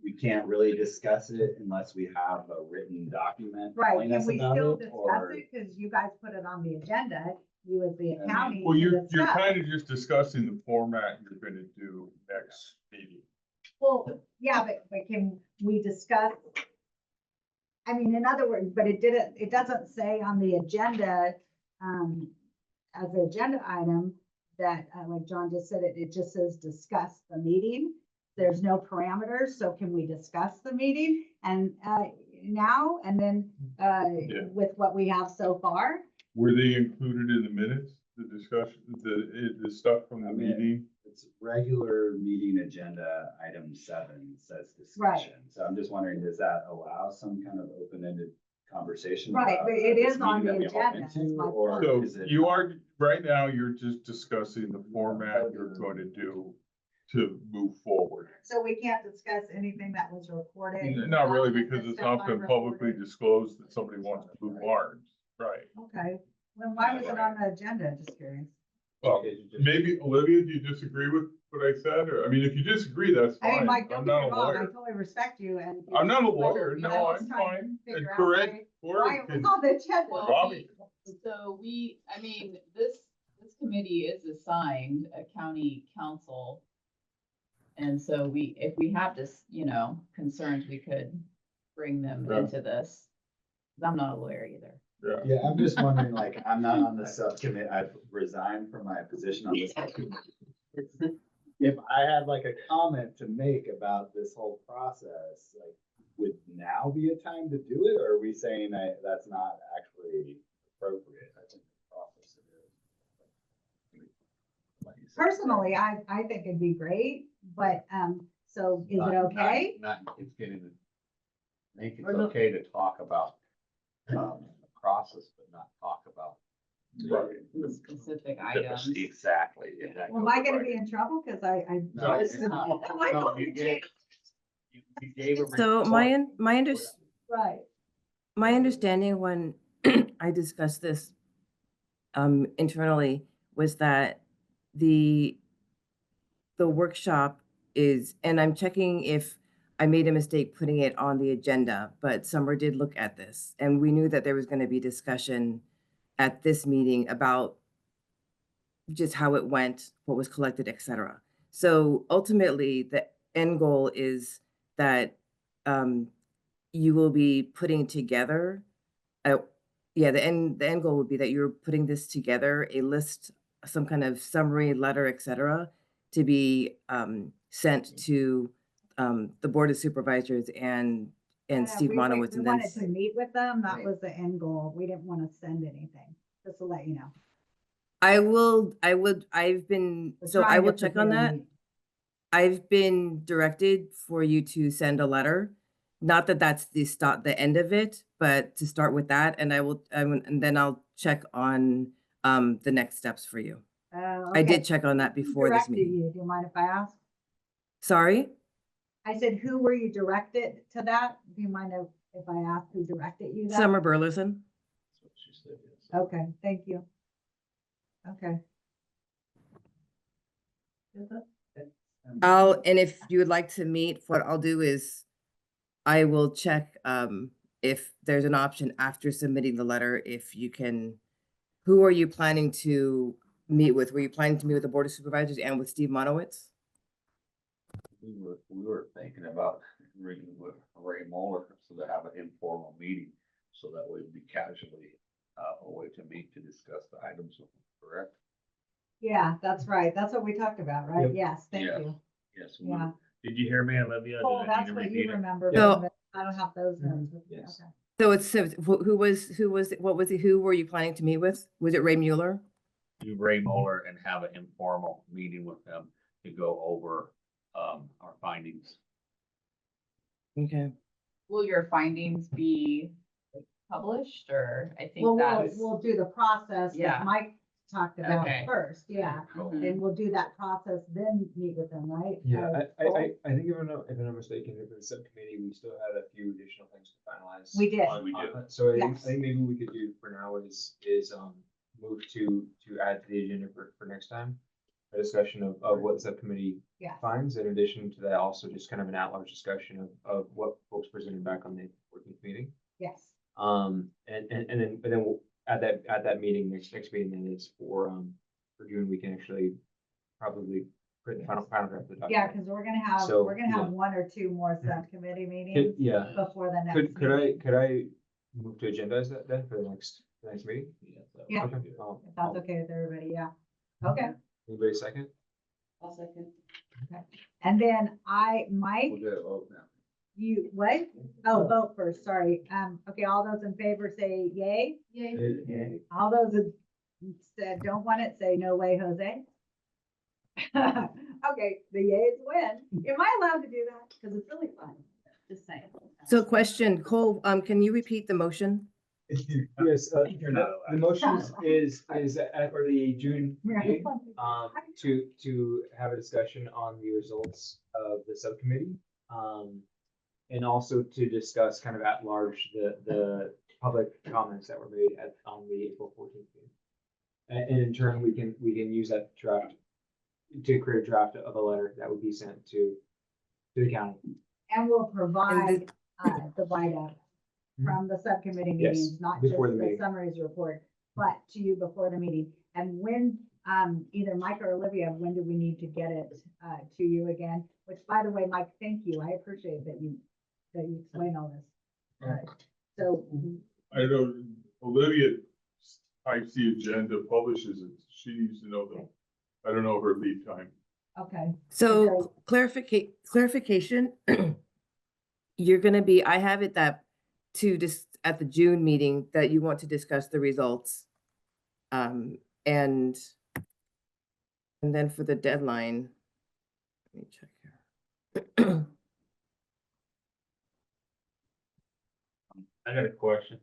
We can't really discuss it unless we have a written document Right, telling can us we about still it, discuss or? it? Because you guys put it on the agenda, you as the I mean, county. Well, to you're discuss. kind of just discussing the format you're gonna do next meeting. Well, yeah, but can we discuss? I mean, in other words, but it doesn't say on the agenda, as an agenda item that, like John just said, it just says discuss the meeting. There's no parameters, so can we discuss the meeting and, now, and then, with what we have so far? Were they included in the minutes, the discussion, the stuff from the I mean, meeting? It's regular meeting agenda, item 7 says discussion. So I'm just wondering, does that allow some kind of open-ended conversation? Right, about but it this is on meeting the that we all agenda, went is to, my or So is it you not? are, right now, you're just discussing the format you're going to do to move forward. So we can't discuss anything that was recorded? Not really, the because it's stuff not been unrecorded? publicly disclosed that somebody wants blue barns, right? Okay, then why was it on the agenda? Just curious. Well, maybe Olivia, do you disagree with what I said? Or, I mean, if you disagree, that's I mean, fine. Mike, don't I'm get not me a wrong, I lawyer. totally respect you and. I'm not a lawyer. I'm No, just I'm trying to fine. And figure out correct, why Cory it was can- on the agenda. Well, Robbie. So I mean, this committee is assigned a county council. And so if we have this, concerns, we could bring them Yeah. into this. 'Cause I'm not a lawyer either. Yeah. Yeah, I'm just wondering, like, I'm not on the subcommittee, I've resigned from my position on this. If I had like a comment to make about this whole process, like, would now be a time to do it, or are we saying that that's not actually appropriate? I think the process it is. Like you said. Personally, I think it'd be great, but, so is it okay? Not, it's getting, I think it's Or no- okay to talk about, the process, but not talk about. The specific items. Exactly. and that Well, am goes I gonna right be in trouble? Cause I. No, It's no, like, no, you gave a So report. Right, my understanding when I discussed this internally was that the workshop is, and I'm checking if I made a mistake putting it on the agenda, but Summer did look at this, and we knew that there was going to be discussion at this meeting about just how it went, what was collected, et cetera. So ultimately, the end goal is that you will be putting together, the end goal would be that you're putting this together, a list, some kind of summary letter, et cetera, to be sent to the Board of Supervisors and Steve Monowitz. We And then wanted to meet with them. That was the end goal. We didn't want to send anything, just to let you know. I've been, We're so I trying to will check on prepare that. you. I've been directed for you to send a letter. Not that that's the end of it, but to start with that, and and then I'll check on the next steps for you. I Okay. did check on that Who before this directed meeting. you? Do you mind if I ask? Sorry? I said, who were you directed to that? Do you mind if I ask who directed you that? Summer Burleson. That's what she said, yes. Okay, thank you. Okay. And if you would like to meet, what I'll do is I will check if there's an option after submitting the letter, if you can, who are you planning to meet with? Were you planning to meet with the Board of Supervisors and with Steve Monowitz? We were thinking about ringing with Ray Moeller, so to have an informal meeting, so that way it'd be casually, a way to meet to discuss the items, correct? Yeah, that's right. That's what we talked about, right? Yep. Yes, thank Yes. you. Yes. Yeah. Did you hear me, Olivia? Cole, Did I need that's to what repeat you it? remember, So- but I don't have those notes with me. Yes. Okay. So who were you planning to meet with? Was it Ray Mueller? Do Ray Moeller and have an informal meeting with them to go over, our findings. Okay. Will your findings be published, or I think Well, that's, we'll do the process Yeah. that Mike talked about Okay. first, yeah. Mhm. And we'll do that process, then meet with them, right? Yeah, Cole? I think if I'm not mistaken, for the subcommittee, we still had a few additional things to finalize. We did. on that. So I Yes. think maybe we could do for now is move to add to the agenda for next time. A discussion of what the subcommittee Yes. finds. In addition to that, also just kind of an at-large discussion of what folks presented back on the 14th meeting. Yes. And then, but then we'll, at that meeting, next meeting then is for June, we can actually probably put the final draft of the document. Yeah, because we're gonna have, So, have one or two more subcommittee Could- meetings Yeah, before the next could I meeting. move to agendize that then for the next meeting? Yeah. Okay, If that's okay with everybody, yeah. Okay. Anybody second? I'll second. And then Mike, We'll do it both now. you, what? Oh, vote first, sorry. Okay, all those in favor say yay. Yay. All those that said don't want it, say no way, Jose. Okay, the yays win. Am I allowed to do that? Because it's really fun. Just saying. So question, Cole, can you repeat the motion? Yes, You're not the motion is for the June Yeah. meeting, to have a discussion on the results of the subcommittee. And also to discuss kind of at large the public comments that were made on the April 14th meeting. And in turn, we can use that draft to create a draft of a letter that would be sent to the county. And we'll provide the write-up Mhm. from the subcommittee Yes, meetings, not just before the the meeting. summaries report, but to you before the meeting. And when, either Mike or Olivia, when do we need to get it to you again? Which, by the way, Mike, thank you. I appreciate that you explain all this. So, I know Olivia types the agenda, publishes it. She needs to know the, I don't know her lead time. okay, So clarification, you're gonna be, I have it that at the June meeting that you want to discuss the results. And then for the deadline, let me check here. I got a question.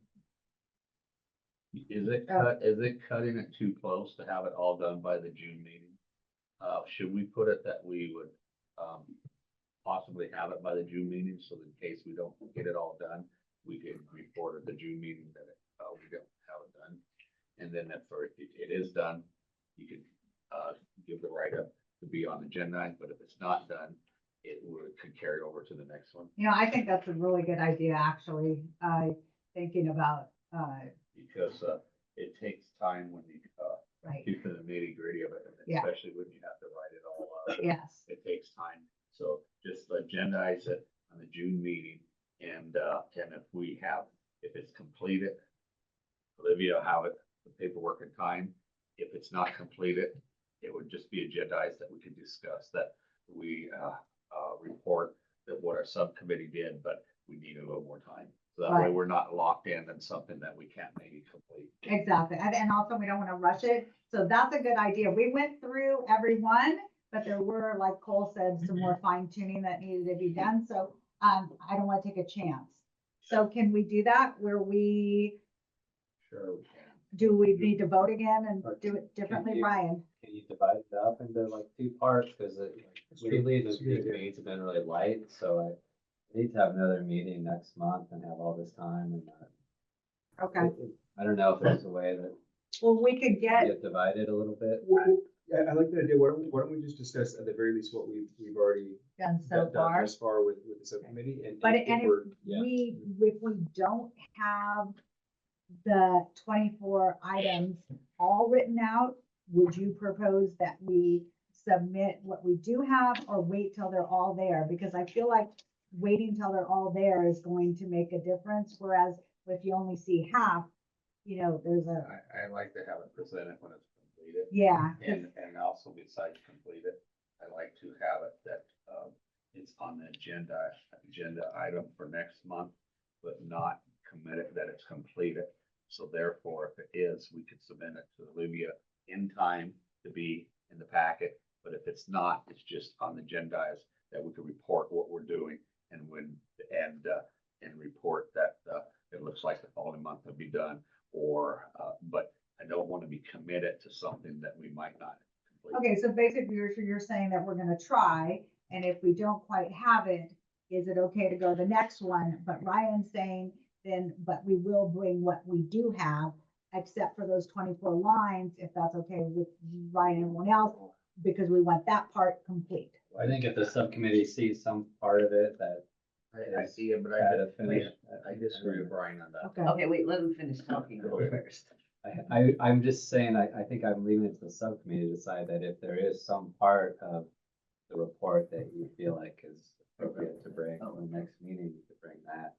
Is it cutting it too close to have it all done by the June meeting? Should we put it that we would, possibly have it by the June meeting, so in case we don't get it all done, we can report at the June meeting that, we don't have it done. And then if it is done, you can, give the write-up to be on agenda, but if it's not done, it could carry over to the next one. you know, I think that's a really good idea, actually, thinking about, Because, it takes time when you, right, get to the nitty-gritty of it, and Yeah. especially when you have to write it all up. yes. It takes time, so just agendize it on the June meeting, and if it's completed, Olivia will have it, the paperwork in time. If it's not completed, it would just be agendized that we can discuss, that we, report that what our subcommittee did, but we need a little more time. So that way Right. we're not locked in on something that we can't maybe complete. Exactly, and also we don't want to rush it, so that's a good idea. We went through everyone, but there were, like Cole said, some more fine tuning that needed to be done, so, I don't want to take a chance. So can we do that where we, Sure we can. do we need to vote again and Or do it differently, you- Brian? Can you divide it up into like two parts? Cause lately That's the a good idea. meetings have been really light, so I need to have another meeting next month and have all this time and. Okay, I don't know if there's a way that well, we could get, get divided a little bit. Yeah, I like that idea. Why don't we just discuss at the very least what we've already done so done far. thus far with the subcommittee and. But, if and if we're- if we don't have the 24 items all written out, would you propose that we submit what we do have or wait till they're all there? Because I feel like waiting till they're all there is going to make a difference, whereas if you only see half, you know, there's a, I like to have it presented when it's completed. yeah. And also besides completed, I like to have it that, it's on the agenda item for next month, but not committed that it's completed. So therefore, if it is, we could submit it to Olivia in time to be in the packet. But if it's not, it's just on the agenda as that we can report what we're doing and and report that, it looks like the following month will be done. Or, but I don't want to be committed to something that we might not complete. Okay, so basically you're saying that we're gonna try, and if we don't quite have it, is it okay to go to the next one? But Ryan's saying then, but we will bring what we do have, except for those 24 lines, if that's okay with Ryan and everyone else, because we want that part complete. I think if the subcommittee sees some part of it that. I see it, but Had to finish. I disagree with Brian on that. Okay, Okay, wait, let him finish talking first. I'm just saying, I think I'm leaving it to the subcommittee to decide that if there is some part of the report that you feel like is appropriate to bring to the next meeting, you could bring that,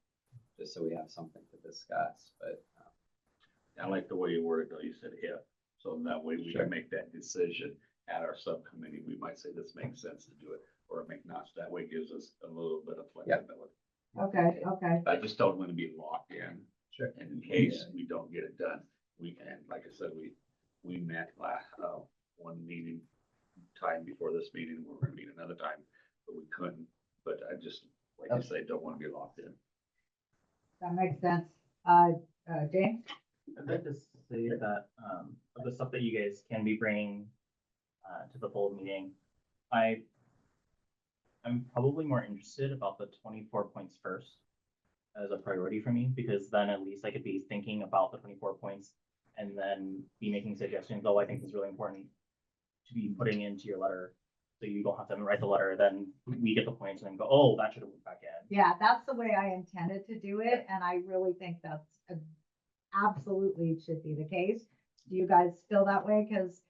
just so we have something to discuss, but. I like the way you worded though. You said if, so that way we Sure. can make that decision at our subcommittee. We might say this makes sense to do it or it may not. That way gives us a little bit of flexibility. okay. I just don't want to be locked in. Sure. And in case we don't get it done, we can, like I said, we met last, one meeting time before this meeting. We're gonna meet another time, but we couldn't. But I just, like I say, don't want to be locked in. That makes sense. James? I'd like to say that, of the stuff that you guys can be bringing, to the full meeting, I'm probably more interested about the 24 points first as a priority for me, because then at least I could be thinking about the 24 points and then be making suggestions. Oh, I think this is really important to be putting into your letter. So you don't have to write the letter, then we get the points and then go, oh, that should have went back in. Yeah, that's the way I intended to do it, and I really think that's absolutely should be the case. Do you guys feel that way? Because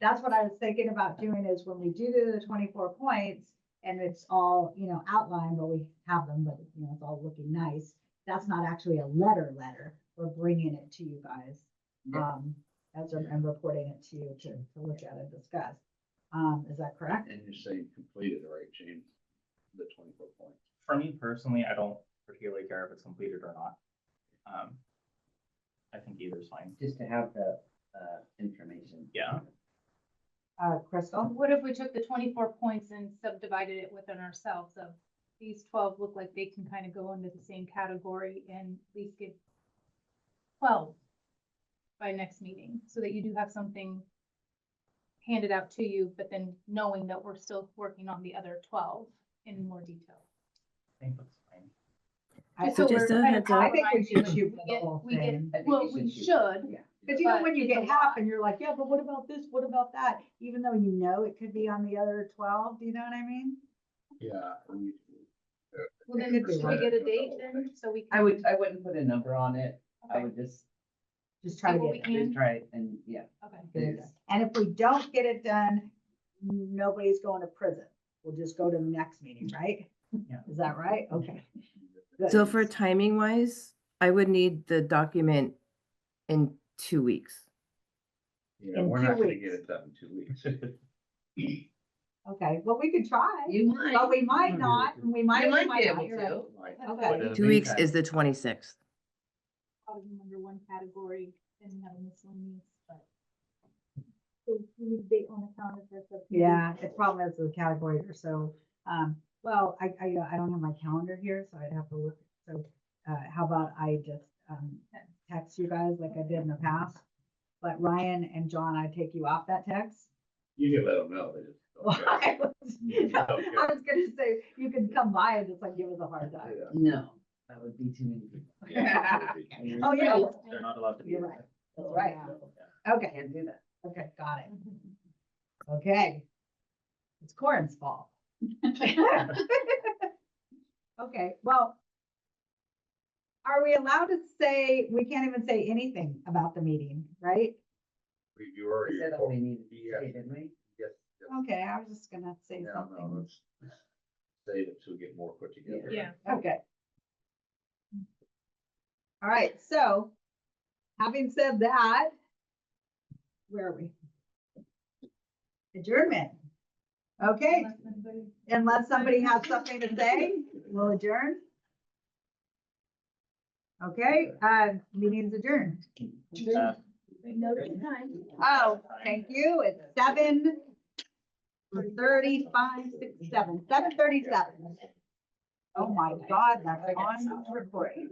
that's what I was thinking about doing is when we do the 24 points and it's all, you know, outlined, or we have them, but you know, it's all looking nice. That's not actually a letter. We're bringing it to you guys. And reporting it to you to look at and discuss. Is that correct? And you're saying completed, right, James? The 24 points. For me personally, I don't particularly care if it's completed or not. I think either is fine. Just to have the, information. Yeah. Crystal? What if we took the 24 points and subdivided it within ourselves of these 12 look like they can kind of go into the same category and at least give 12 by next meeting, so that you do have something handed out to you, but then knowing that we're still working on the other 12 in more detail. I think that's fine. I So just a heads up. I think we should We shoot for the get- whole we get- thing. Well, we should, Yeah. Because you know, but when you it's get a half lot. and you're like, yeah, but what about this? What about that? Even though you know it could be on the other 12, do you know what I mean? Yeah. well, then It could be should we right. get a date then, so we can? I wouldn't put a number on it. I Okay. would just Just try to See what get we it. can. just try it and, yeah. Okay. Good. And if we don't get it done, nobody's going to prison. We'll just go to the next meeting, right? Yeah. Is that right? Okay. Good. So for timing wise, I would need the document in 2 weeks. Yeah, In we're 2 not gonna weeks. get it done in 2 weeks. Okay, well, we could try, You might. but we might not, and we might. You we might be not. able You're right. to. Right. Okay. in the 2 weeks meantime- is the 26th. Put them under one category and have a miscellaneous, but. So we need a date on the calendar for subcommittee. Yeah, it probably is the category or so. Well, I don't have my calendar here, so I'd have to look. So, how about I just, text you guys like I did in the past. But Ryan and John, I take you off that text. You can let them know. They just don't care. I was gonna say, you can come by and just like give us a hard time. No, that would be too many people. Oh, yeah, They're not allowed to be. you're right. That's right. Yeah. Okay, Can't do that. okay, got it. Okay. It's Corin's fault. Okay, well. Are we allowed to say, we can't even say anything about the meeting, right? You We already. said all we needed to say, didn't we? Yes. yes. Okay, I was just gonna say Yeah, no, something. let's save it to get more put together. Yeah. Okay. All right, so having said that, where are we? Adjournment. Okay, unless somebody has something to say, we'll adjourn. Okay, meeting's adjourned. Oh, thank you. It's 7:37. Oh my God, that's on recording.